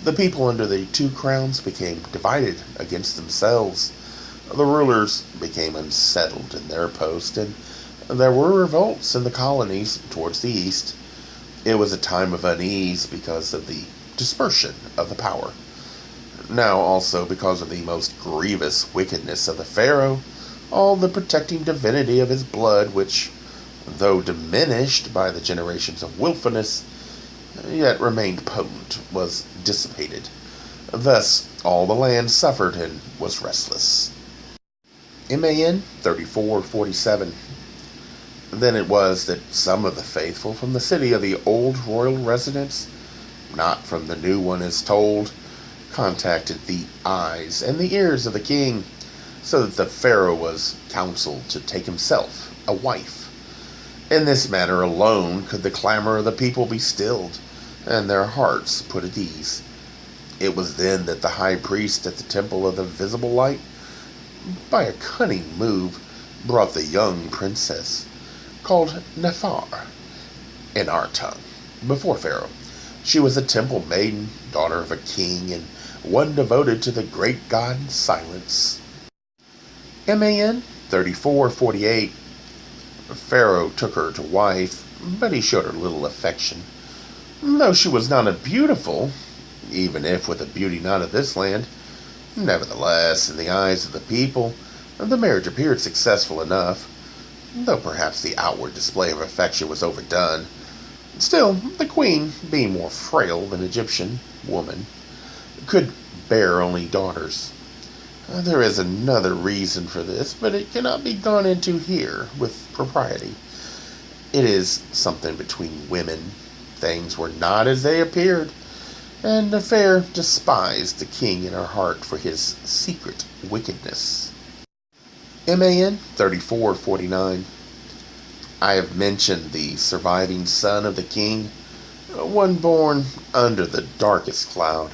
The people under the two crowns became divided against themselves. The rulers became unsettled in their post, and there were revolts in the colonies towards the east. It was a time of unease because of the dispersion of the power. Now also because of the most grievous wickedness of the Pharaoh, all the protecting divinity of his blood, which, though diminished by the generations of willfulness, yet remained potent, was dissipated. Thus all the land suffered and was restless. MAN 3447. Then it was that some of the faithful from the city of the old royal residence, not from the new one as told, contacted the eyes and the ears of the king, so that the Pharaoh was counseled to take himself a wife. In this manner alone could the clamor of the people be stilled, and their hearts put at ease. It was then that the high priest at the temple of the visible light, by a cunning move, brought the young princess, called Nephar in our tongue, before Pharaoh. She was a temple maiden, daughter of a king, and one devoted to the great god Silence. MAN 3448. Pharaoh took her to wife, but he showed her little affection. Though she was not a beautiful, even if with a beauty not of this land, nevertheless, in the eyes of the people, the marriage appeared successful enough, though perhaps the outward display of affection was overdone. Still, the queen, being more frail than Egyptian woman, could bear only daughters. There is another reason for this, but it cannot be gone into here with propriety. It is something between women. Things were not as they appeared, and the fair despised the king in her heart for his secret wickedness. MAN 3449. I have mentioned the surviving son of the king, one born under the darkest cloud,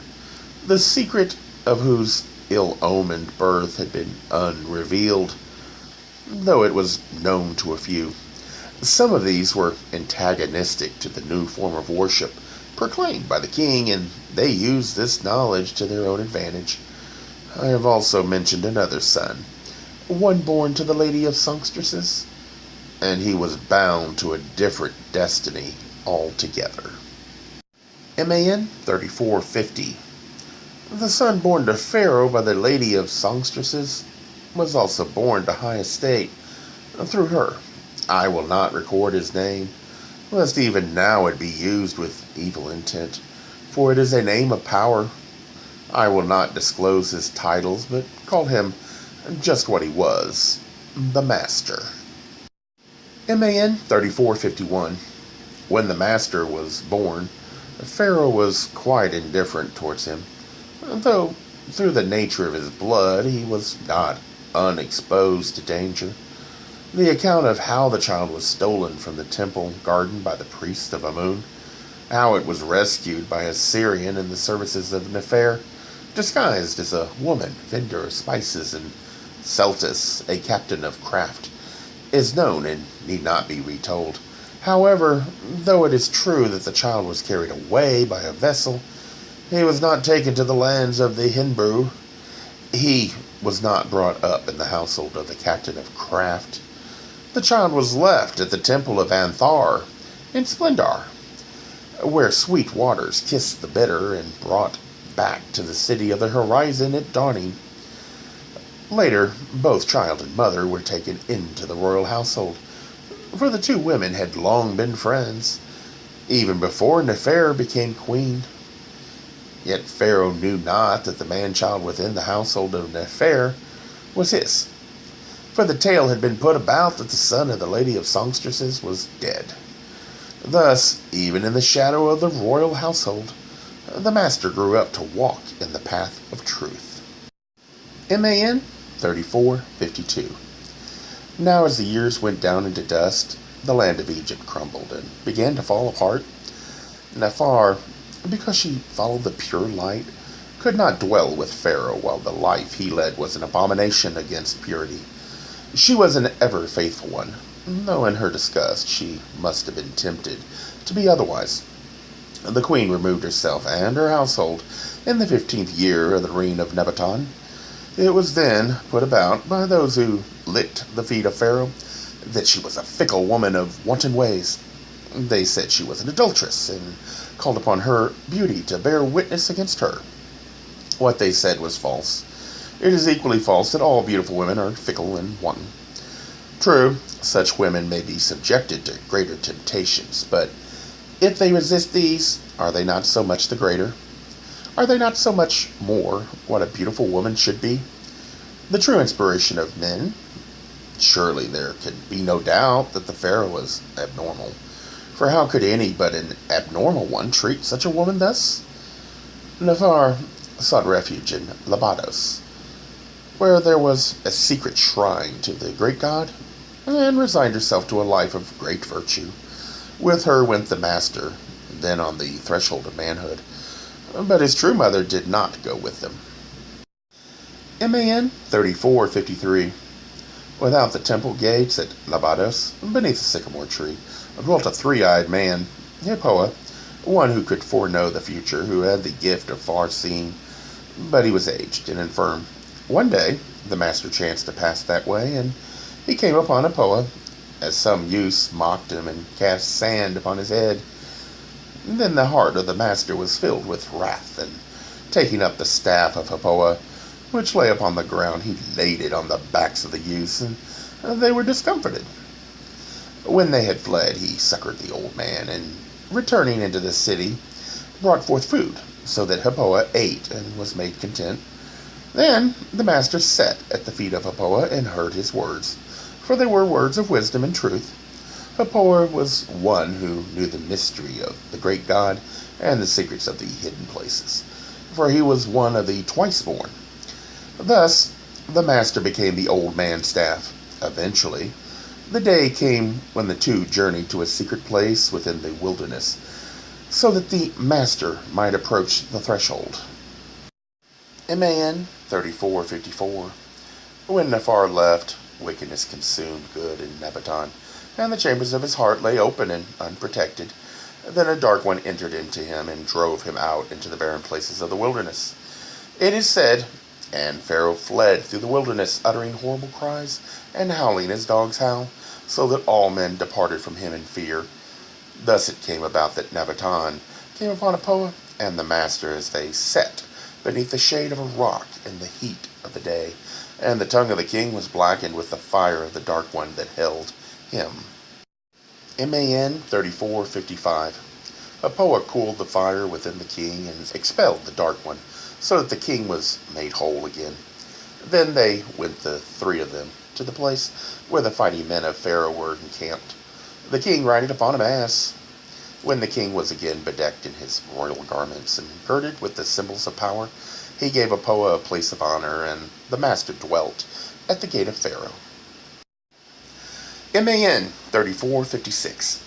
the secret of whose ill-omened birth had been unrevealed, though it was known to a few. Some of these were antagonistic to the new form of worship proclaimed by the king, and they used this knowledge to their own advantage. I have also mentioned another son, one born to the lady of Songstresses, and he was bound to a different destiny altogether. MAN 3450. The son born to Pharaoh by the lady of Songstresses was also born to high estate through her. I will not record his name, lest even now it be used with evil intent, for it is a name of power. I will not disclose his titles, but call him just what he was, the Master. MAN 3451. When the Master was born, Pharaoh was quite indifferent towards him, though through the nature of his blood he was not unexposed to danger. The account of how the child was stolen from the temple garden by the priest of Amun, how it was rescued by a Syrian in the services of Nefer, disguised as a woman, vendor of spices, and Celtus, a captain of craft, is known and need not be retold. However, though it is true that the child was carried away by a vessel, he was not taken to the lands of the Hinbru. He was not brought up in the household of the captain of craft. The child was left at the temple of Anthar in Splendor. where sweet waters kissed the bitter and brought back to the city of the horizon at dawning. Later, both child and mother were taken into the royal household, for the two women had long been friends, even before Nefer became queen. Yet Pharaoh knew not that the man-child within the household of Nefer was his, for the tale had been put about that the son of the lady of songstresses was dead. Thus, even in the shadow of the royal household, the master grew up to walk in the path of truth. MAN 3452. Now as the years went down into dust, the land of Egypt crumbled and began to fall apart. Nefer, because she followed the pure light, could not dwell with Pharaoh while the life he led was an abomination against purity. She was an ever-faithful one, though in her disgust she must have been tempted to be otherwise. The queen removed herself and her household in the 15th year of the reign of Nebaton. It was then put about by those who licked the feet of Pharaoh that she was a fickle woman of wanton ways. They said she was an adulteress and called upon her beauty to bear witness against her. What they said was false. It is equally false that all beautiful women are fickle and wanton. True, such women may be subjected to greater temptations, but if they resist these, are they not so much the greater? Are they not so much more what a beautiful woman should be? The true inspiration of men? Surely there can be no doubt that the Pharaoh was abnormal. For how could any but an abnormal one treat such a woman thus? Nefer sought refuge in Labados, where there was a secret shrine to the great god, and resigned herself to a life of great virtue. With her went the master, then on the threshold of manhood, but his true mother did not go with them. MAN 3453. Without the temple gates at Labados, beneath a sycamore tree, dwelt a three-eyed man, Hippoa, one who could foreknow the future, who had the gift of far-seeing, but he was aged and infirm. One day, the master chanced to pass that way, and he came upon Hippoa, as some youths mocked him and cast sand upon his head. Then the heart of the master was filled with wrath, and taking up the staff of Hippoa, which lay upon the ground, he laid it on the backs of the youths, and they were discomfited. When they had fled, he succored the old man, and returning into the city, brought forth food, so that Hippoa ate and was made content. Then the master sat at the feet of Hippoa and heard his words, for they were words of wisdom and truth. Hippoa was one who knew the mystery of the great God and the secrets of the hidden places, for he was one of the twice-born. Thus the master became the old man's staff. Eventually, the day came when the two journeyed to a secret place within the wilderness, so that the master might approach the threshold. MAN 3454. When Nefer left, wickedness consumed good in Nebaton, and the chambers of his heart lay open and unprotected. Then a dark one entered into him and drove him out into the barren places of the wilderness. It is said, and Pharaoh fled through the wilderness, uttering horrible cries and howling as dogs howl, so that all men departed from him in fear. Thus it came about that Nebaton came upon Hippoa and the master as they sat beneath the shade of a rock in the heat of the day, and the tongue of the king was blackened with the fire of the dark one that held him. MAN 3455. Hippoa cooled the fire within the king and expelled the dark one, so that the king was made whole again. Then they went, the three of them, to the place where the fighting men of Pharaoh were encamped, the king riding upon an ass. When the king was again bedecked in his royal garments and girded with the symbols of power, he gave Hippoa a place of honor, and the master dwelt at the gate of Pharaoh. MAN 3456.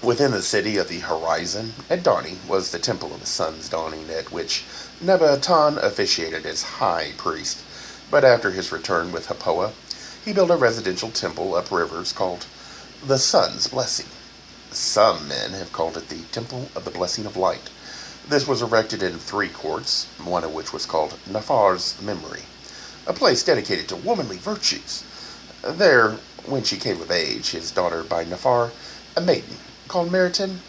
Within the city of the horizon, at dawning, was the temple of the sun's dawning, at which Nebaton officiated as high priest. But after his return with Hippoa, he built a residential temple up rivers called the Sun's Blessing. Some men have called it the Temple of the Blessing of Light. This was erected in 3 courts, one of which was called Nefer's Memory, a place dedicated to womanly virtues. There, when she came of age, his daughter by Nefer, a maiden called Meriton,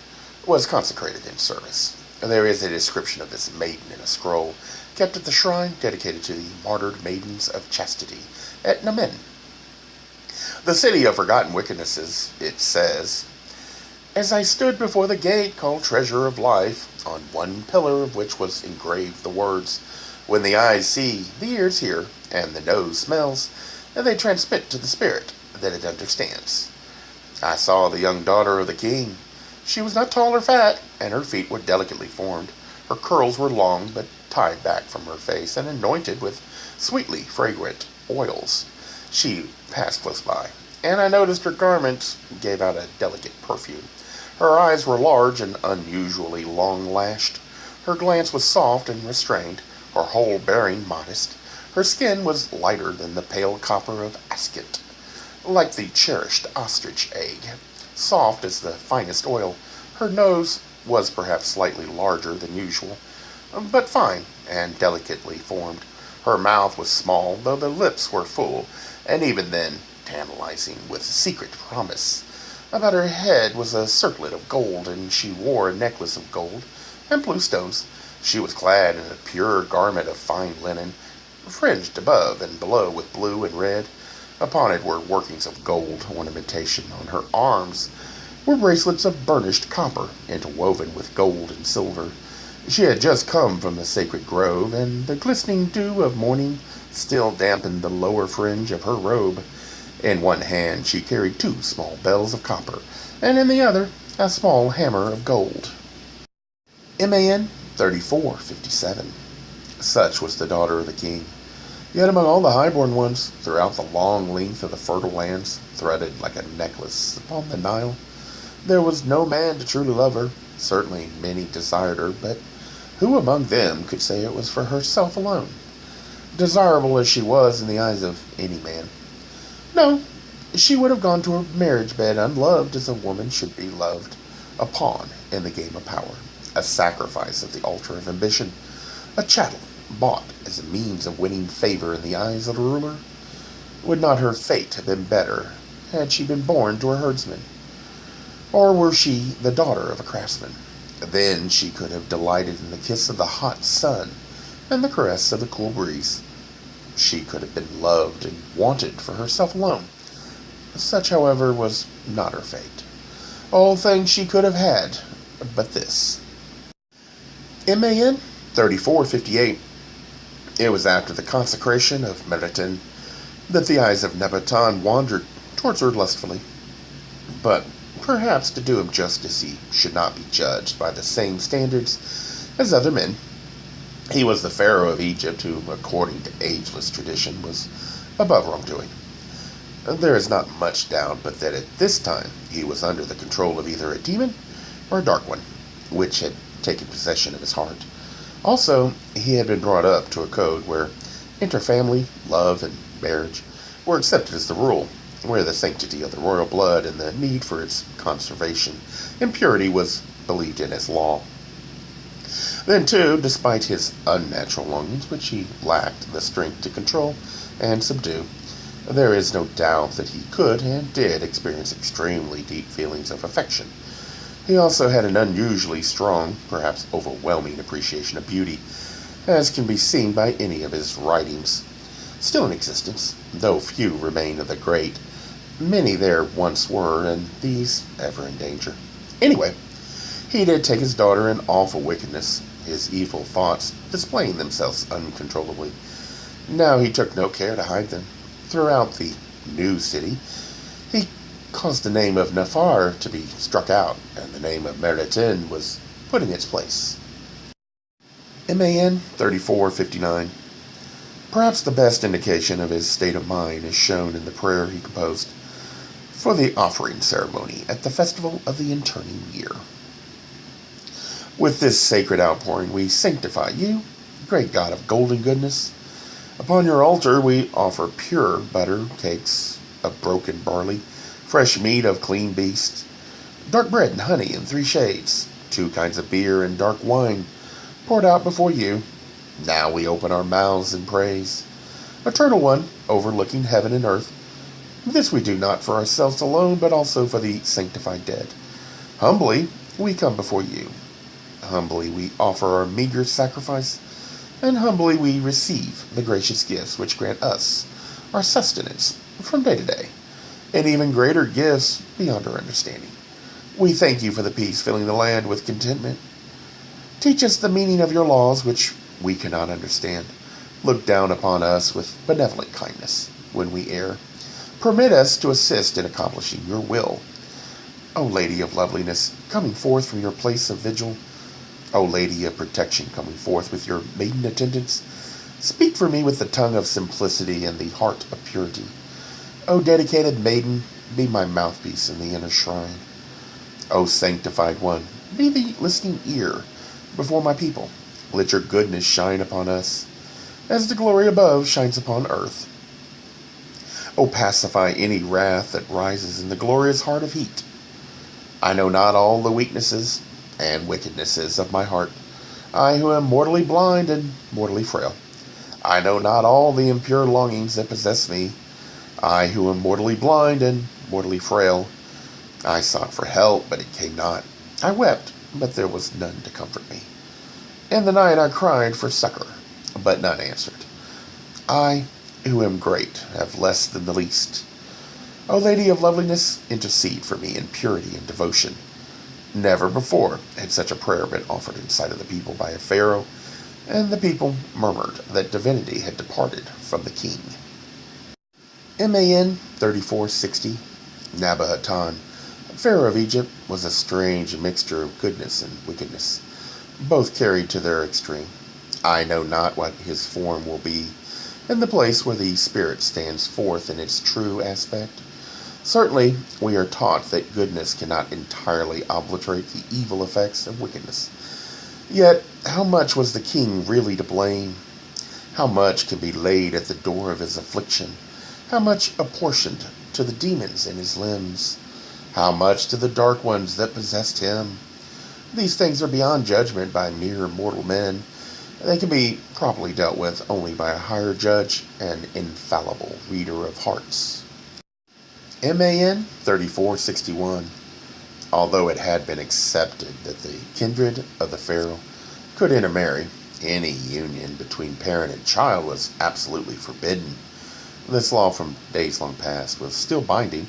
was consecrated in service. There is a description of this maiden in a scroll kept at the shrine dedicated to the martyred maidens of chastity at Namen. The city of forgotten wickednesses, it says, "As I stood before the gate called Treasure of Life, on one pillar of which was engraved the words, 'When the eyes see, the ears hear, and the nose smells, and they transmit to the spirit that it understands.' I saw the young daughter of the king. She was not tall or fat, and her feet were delicately formed. Her curls were long, but tied back from her face, and anointed with sweetly fragrant oils. She passed close by, and I noticed her garments gave out a delicate perfume. Her eyes were large and unusually long-lashed. Her glance was soft and restrained, her whole bearing modest. Her skin was lighter than the pale copper of Ascot, like the cherished ostrich egg, soft as the finest oil. Her nose was perhaps slightly larger than usual, but fine and delicately formed. Her mouth was small, though the lips were full, and even then tantalizing with secret promise. About her head was a circlet of gold, and she wore a necklace of gold and blue stones. She was clad in a pure garment of fine linen, fringed above and below with blue and red. Upon it were workings of gold ornamentation. On her arms were bracelets of burnished copper, interwoven with gold and silver. She had just come from the sacred grove, and the glistening dew of morning still dampened the lower fringe of her robe. In one hand she carried 2 small bells of copper, and in the other a small hammer of gold. MAN 3457. Such was the daughter of the king. Yet among all the highborn ones, throughout the long length of the fertile lands, threaded like a necklace upon the Nile, there was no man to truly love her. Certainly many desired her, but who among them could say it was for herself alone? Desirable as she was in the eyes of any man, no, she would have gone to her marriage bed unloved as a woman should be loved, a pawn in the game of power, a sacrifice at the altar of ambition, a chattel bought as a means of winning favor in the eyes of a ruler. Would not her fate have been better had she been born to a herdsman? Or were she the daughter of a craftsman? Then she could have delighted in the kiss of the hot sun and the caress of the cool breeze. She could have been loved and wanted for herself alone. Such, however, was not her fate. All things she could have had, but this. MAN 3458. It was after the consecration of Meriton that the eyes of Nebaton wandered towards her lustfully. But perhaps to do him justice, he should not be judged by the same standards as other men. He was the Pharaoh of Egypt who, according to ageless tradition, was above wrongdoing. There is not much doubt but that at this time he was under the control of either a demon or a dark one, which had taken possession of his heart. Also, he had been brought up to a code where interfamily, love, and marriage were accepted as the rule, where the sanctity of the royal blood and the need for its conservation and purity was believed in as law. Then, too, despite his unnatural longings, which he lacked the strength to control and subdue, there is no doubt that he could and did experience extremely deep feelings of affection. He also had an unusually strong, perhaps overwhelming appreciation of beauty, as can be seen by any of his writings. Still in existence, though few remain of the great, many there once were, and these ever in danger. Anyway, he did take his daughter in awful wickedness, his evil thoughts displaying themselves uncontrollably. Now he took no care to hide them. Throughout the new city, he caused the name of Nafar to be struck out, and the name of Meriton was put in its place. MAN 3459. Perhaps the best indication of his state of mind is shown in the prayer he composed for the offering ceremony at the festival of the interning year. With this sacred outpouring we sanctify you, great God of golden goodness. Upon your altar we offer pure butter, cakes of broken barley, fresh meat of clean beasts, dark bread and honey in 3 shades, 2 kinds of beer and dark wine poured out before you. Now we open our mouths in praise. Eternal One, overlooking heaven and earth, this we do not for ourselves alone, but also for the sanctified dead. Humbly, we come before you. Humbly, we offer our meager sacrifice, and humbly we receive the gracious gifts which grant us our sustenance from day to day, and even greater gifts beyond our understanding. We thank you for the peace filling the land with contentment. Teach us the meaning of your laws, which we cannot understand. Look down upon us with benevolent kindness when we err. Permit us to assist in accomplishing your will. O Lady of Loveliness, coming forth from your place of vigil, O Lady of Protection, coming forth with your maiden attendants, speak for me with the tongue of simplicity and the heart of purity. O dedicated maiden, be my mouthpiece in the inner shrine. O sanctified one, be the listening ear before my people. Let your goodness shine upon us, as the glory above shines upon earth. O pacify any wrath that rises in the glorious heart of heat. I know not all the weaknesses and wickednesses of my heart, I who am mortally blind and mortally frail. I know not all the impure longings that possess me, I who am mortally blind and mortally frail. I sought for help, but it came not. I wept, but there was none to comfort me. In the night I cried for succor, but none answered. I, who am great, have less than the least. O Lady of Loveliness, intercede for me in purity and devotion. Never before had such a prayer been offered in sight of the people by a pharaoh, and the people murmured that divinity had departed from the king. MAN 3460. Nabahatan, Pharaoh of Egypt, was a strange mixture of goodness and wickedness, both carried to their extreme. I know not what his form will be in the place where the spirit stands forth in its true aspect. Certainly, we are taught that goodness cannot entirely obliterate the evil effects of wickedness. Yet, how much was the king really to blame? How much can be laid at the door of his affliction? How much apportioned to the demons in his limbs? How much to the dark ones that possessed him? These things are beyond judgment by mere mortal men. They can be properly dealt with only by a higher judge and infallible reader of hearts. MAN 3461. Although it had been accepted that the kindred of the Pharaoh could intermarry, any union between parent and child was absolutely forbidden. This law from days long past was still binding,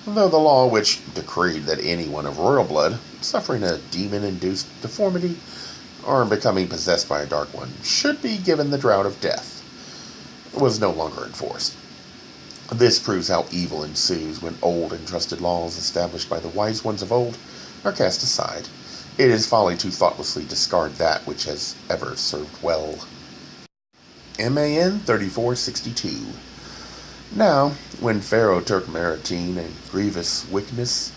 though the law which decreed that anyone of royal blood, suffering a demon-induced deformity, or becoming possessed by a dark one, should be given the drought of death, was no longer enforced. This proves how evil ensues when old and trusted laws established by the wise ones of old are cast aside. It is folly to thoughtlessly discard that which has ever served well. MAN 3462. Now, when Pharaoh took Maritine and grievous wickedness,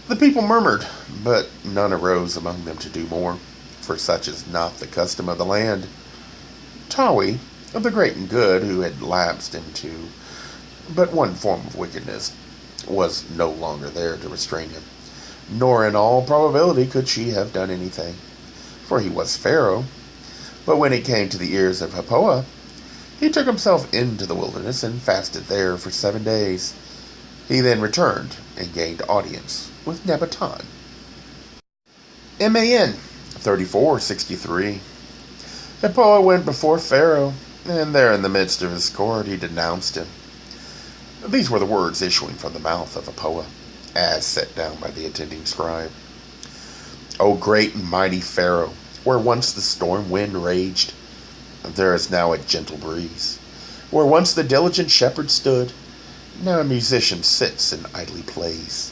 the people murmured, but none arose among them to do more, for such is not the custom of the land. Tawi, the great and good, who had lapsed into but one form of wickedness, was no longer there to restrain him, nor in all probability could she have done anything, for he was Pharaoh. But when it came to the ears of Hippoah, he took himself into the wilderness and fasted there for 7 days. He then returned and gained audience with Nabatan. MAN 3463. Hippoah went before Pharaoh, and there in the midst of his court he denounced him. These were the words issuing from the mouth of Hippoah, as set down by the attending scribe. O great and mighty Pharaoh, where once the storm wind raged, there is now a gentle breeze. Where once the diligent shepherd stood, now a musician sits and idly plays.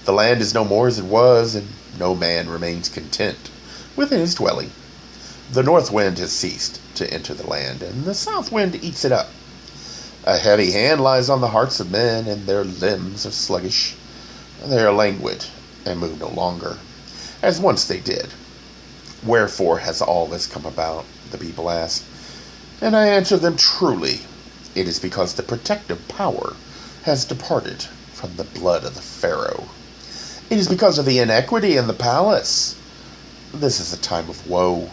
The land is no more as it was, and no man remains content within his dwelling. The north wind has ceased to enter the land, and the south wind eats it up. A heavy hand lies on the hearts of men, and their limbs are sluggish. They are languid, and move no longer, as once they did. Wherefore has all this come about? The people asked. And I answer them truly, it is because the protective power has departed from the blood of the Pharaoh. It is because of the inequity in the palace. This is a time of woe.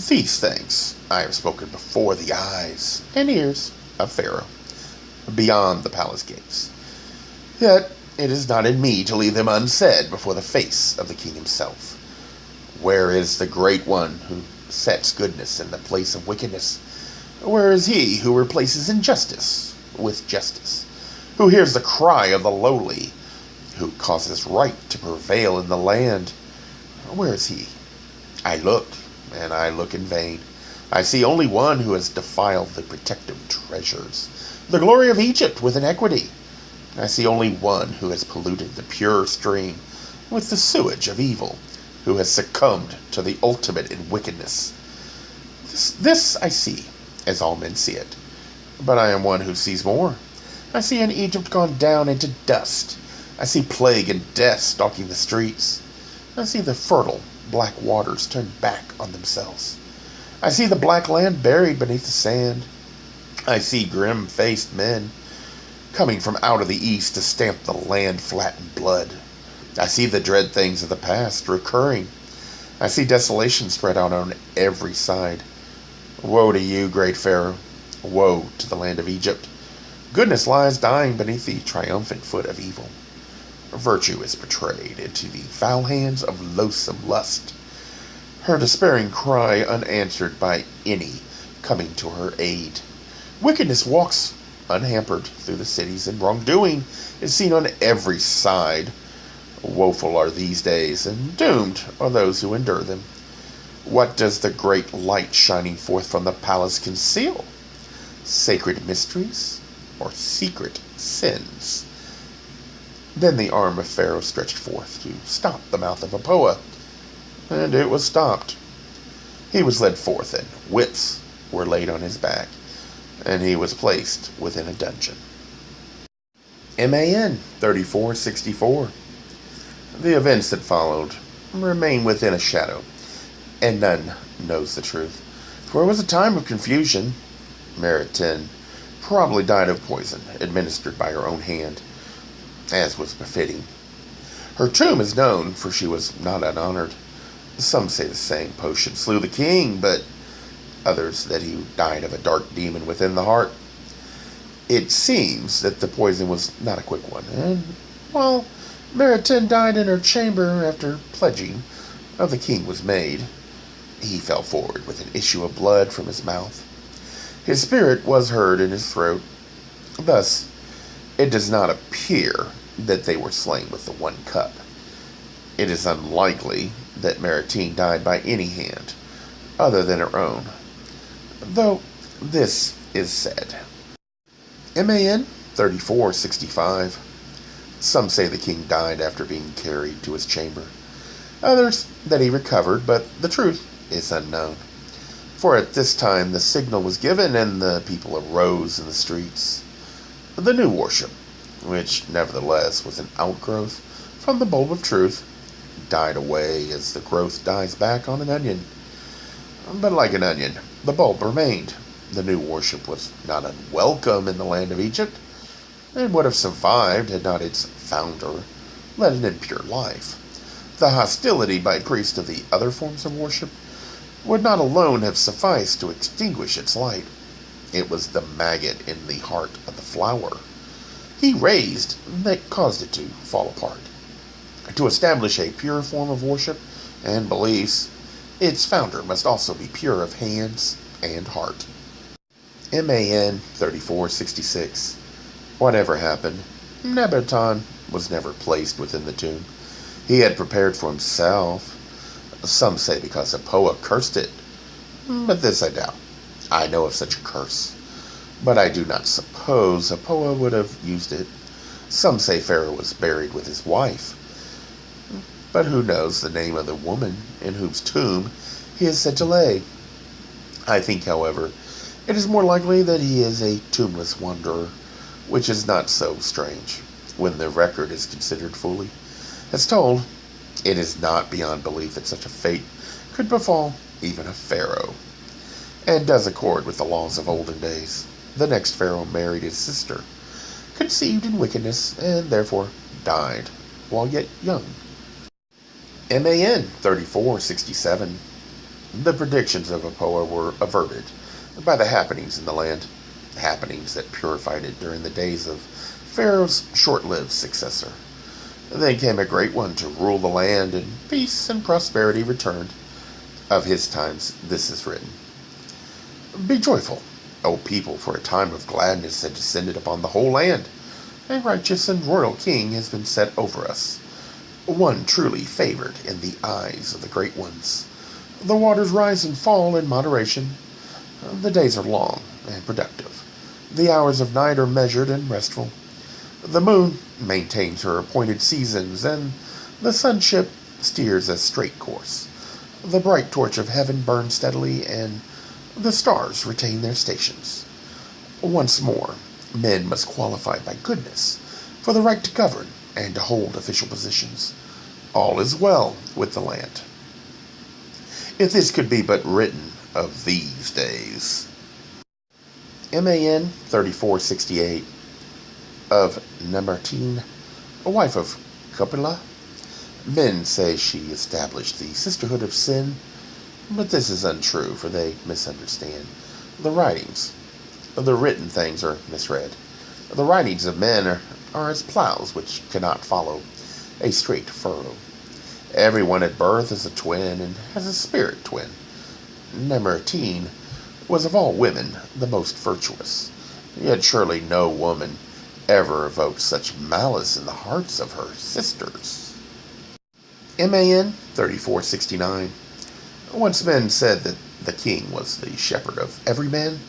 These things I have spoken before the eyes and ears of Pharaoh, beyond the palace gates. Yet it is not in me to leave them unsaid before the face of the king himself. Where is the great one who sets goodness in the place of wickedness? Where is he who replaces injustice with justice? Who hears the cry of the lowly? Who causes right to prevail in the land? Where is he? I looked, and I look in vain. I see only one who has defiled the protective treasures, the glory of Egypt with iniquity. I see only one who has polluted the pure stream with the sewage of evil, who has succumbed to the ultimate in wickedness. This I see, as all men see it. But I am one who sees more. I see an Egypt gone down into dust. I see plague and death stalking the streets. I see the fertile black waters turned back on themselves. I see the black land buried beneath the sand. I see grim-faced men coming from out of the east to stamp the land flat in blood. I see the dread things of the past recurring. I see desolation spread out on every side. Woe to you, great Pharaoh. Woe to the land of Egypt. Goodness lies dying beneath the triumphant foot of evil. Virtue is betrayed into the foul hands of loathsome lust, her despairing cry unanswered by any coming to her aid. Wickedness walks unhampered through the cities, and wrongdoing is seen on every side. Woeful are these days, and doomed are those who endure them. What does the great light shining forth from the palace conceal? Sacred mysteries or secret sins? Then the arm of Pharaoh stretched forth to stop the mouth of Apoa, and it was stopped. He was led forth, and whips were laid on his back, and he was placed within a dungeon. MAN 3464. The events that followed remain within a shadow, and none knows the truth. For it was a time of confusion. Meritin probably died of poison administered by her own hand, as was befitting. Her tomb is known, for she was not unhonored. Some say the same potion slew the king, but others that he died of a dark demon within the heart. It seems that the poison was not a quick one, and while Meritin died in her chamber after pledging of the king was made, he fell forward with an issue of blood from his mouth. His spirit was heard in his throat. Thus, it does not appear that they were slain with the one cup. It is unlikely that Meritin died by any hand other than her own, though this is said. MAN 3465. Some say the king died after being carried to his chamber. Others that he recovered, but the truth is unknown. For at this time the signal was given, and the people arose in the streets. The new worship, which nevertheless was an outgrowth from the bulb of truth, died away as the growth dies back on an onion. But like an onion, the bulb remained. The new worship was not unwelcome in the land of Egypt, and would have survived had not its founder led an impure life. The hostility by priests of the other forms of worship would not alone have sufficed to extinguish its light. It was the maggot in the heart of the flower he raised that caused it to fall apart. To establish a pure form of worship and beliefs, its founder must also be pure of hands and heart. MAN 3466. Whatever happened, Nebuchadnezzar was never placed within the tomb. He had prepared for himself. Some say because Apoa cursed it, but this I doubt. I know of such a curse, but I do not suppose Apoa would have used it. Some say Pharaoh was buried with his wife, but who knows the name of the woman in whose tomb he is said to lay? I think, however, it is more likely that he is a tombless wanderer, which is not so strange when the record is considered fully. As told, it is not beyond belief that such a fate could befall even a pharaoh, and does accord with the laws of olden days. The next pharaoh married his sister, conceived in wickedness, and therefore died while yet young. MAN 3467. The predictions of Apoa were averted by the happenings in the land, happenings that purified it during the days of Pharaoh's short-lived successor. Then came a great one to rule the land, and peace and prosperity returned. Of his times this is written. Be joyful, O people, for a time of gladness has descended upon the whole land. A righteous and royal king has been set over us, one truly favored in the eyes of the great ones. The waters rise and fall in moderation. The days are long and productive. The hours of night are measured and restful. The moon maintains her appointed seasons, and the sunship steers a straight course. The bright torch of heaven burns steadily, and the stars retain their stations. Once more, men must qualify by goodness for the right to govern and to hold official positions. All is well with the land. If this could be but written of these days. MAN 3468 of Nemertine, a wife of Coppola. Men say she established the sisterhood of sin, but this is untrue, for they misunderstand the writings. The written things are misread. The writings of men are as plows which cannot follow a straight furrow. Everyone at birth is a twin and has a spirit twin. Nemertine was of all women the most virtuous, yet surely no woman ever evoked such malice in the hearts of her sisters. MAN 3469. Once men said that the king was the shepherd of every man,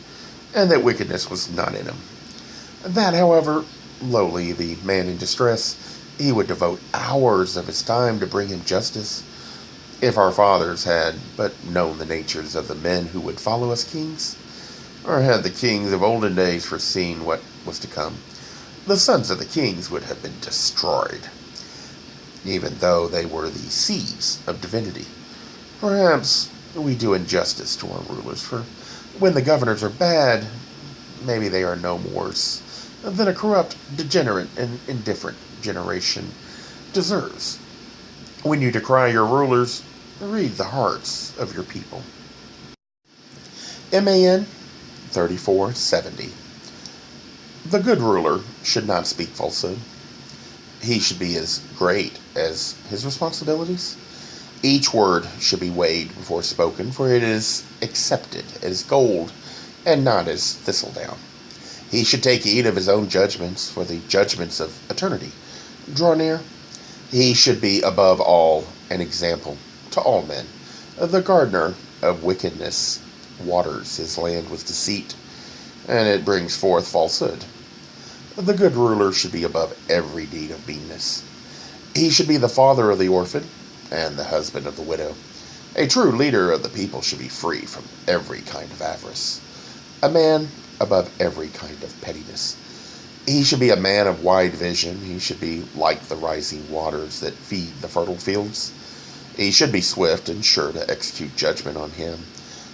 and that wickedness was not in him. That, however, lowly the man in distress, he would devote hours of his time to bring him justice. If our fathers had but known the natures of the men who would follow us kings, or had the kings of olden days foreseen what was to come, the sons of the kings would have been destroyed, even though they were the seeds of divinity. Perhaps we do injustice to our rulers, for when the governors are bad, maybe they are no worse than a corrupt, degenerate, and indifferent generation deserves. When you decry your rulers, read the hearts of your people. MAN 3470. The good ruler should not speak falsehood. He should be as great as his responsibilities. Each word should be weighed before spoken, for it is accepted as gold and not as thistledown. He should take heed of his own judgments, for the judgments of eternity draw near. He should be above all an example to all men. The gardener of wickedness waters his land with deceit, and it brings forth falsehood. The good ruler should be above every deed of meanness. He should be the father of the orphan and the husband of the widow. A true leader of the people should be free from every kind of avarice, a man above every kind of pettiness. He should be a man of wide vision. He should be like the rising waters that feed the fertile fields. He should be swift and sure to execute judgment on him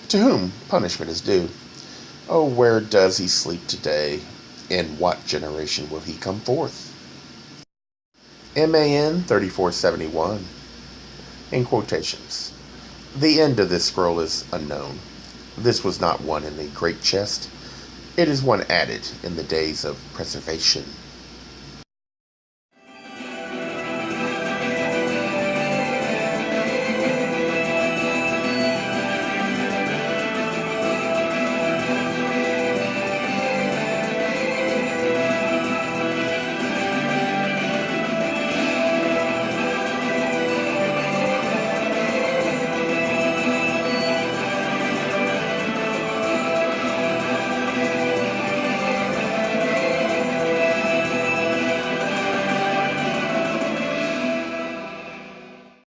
to whom punishment is due. Oh, where does he sleep today? In what generation will he come forth? MAN 3471. In quotations. The end of this scroll is unknown. This was not one in the great chest. It is one added in the days of preservation.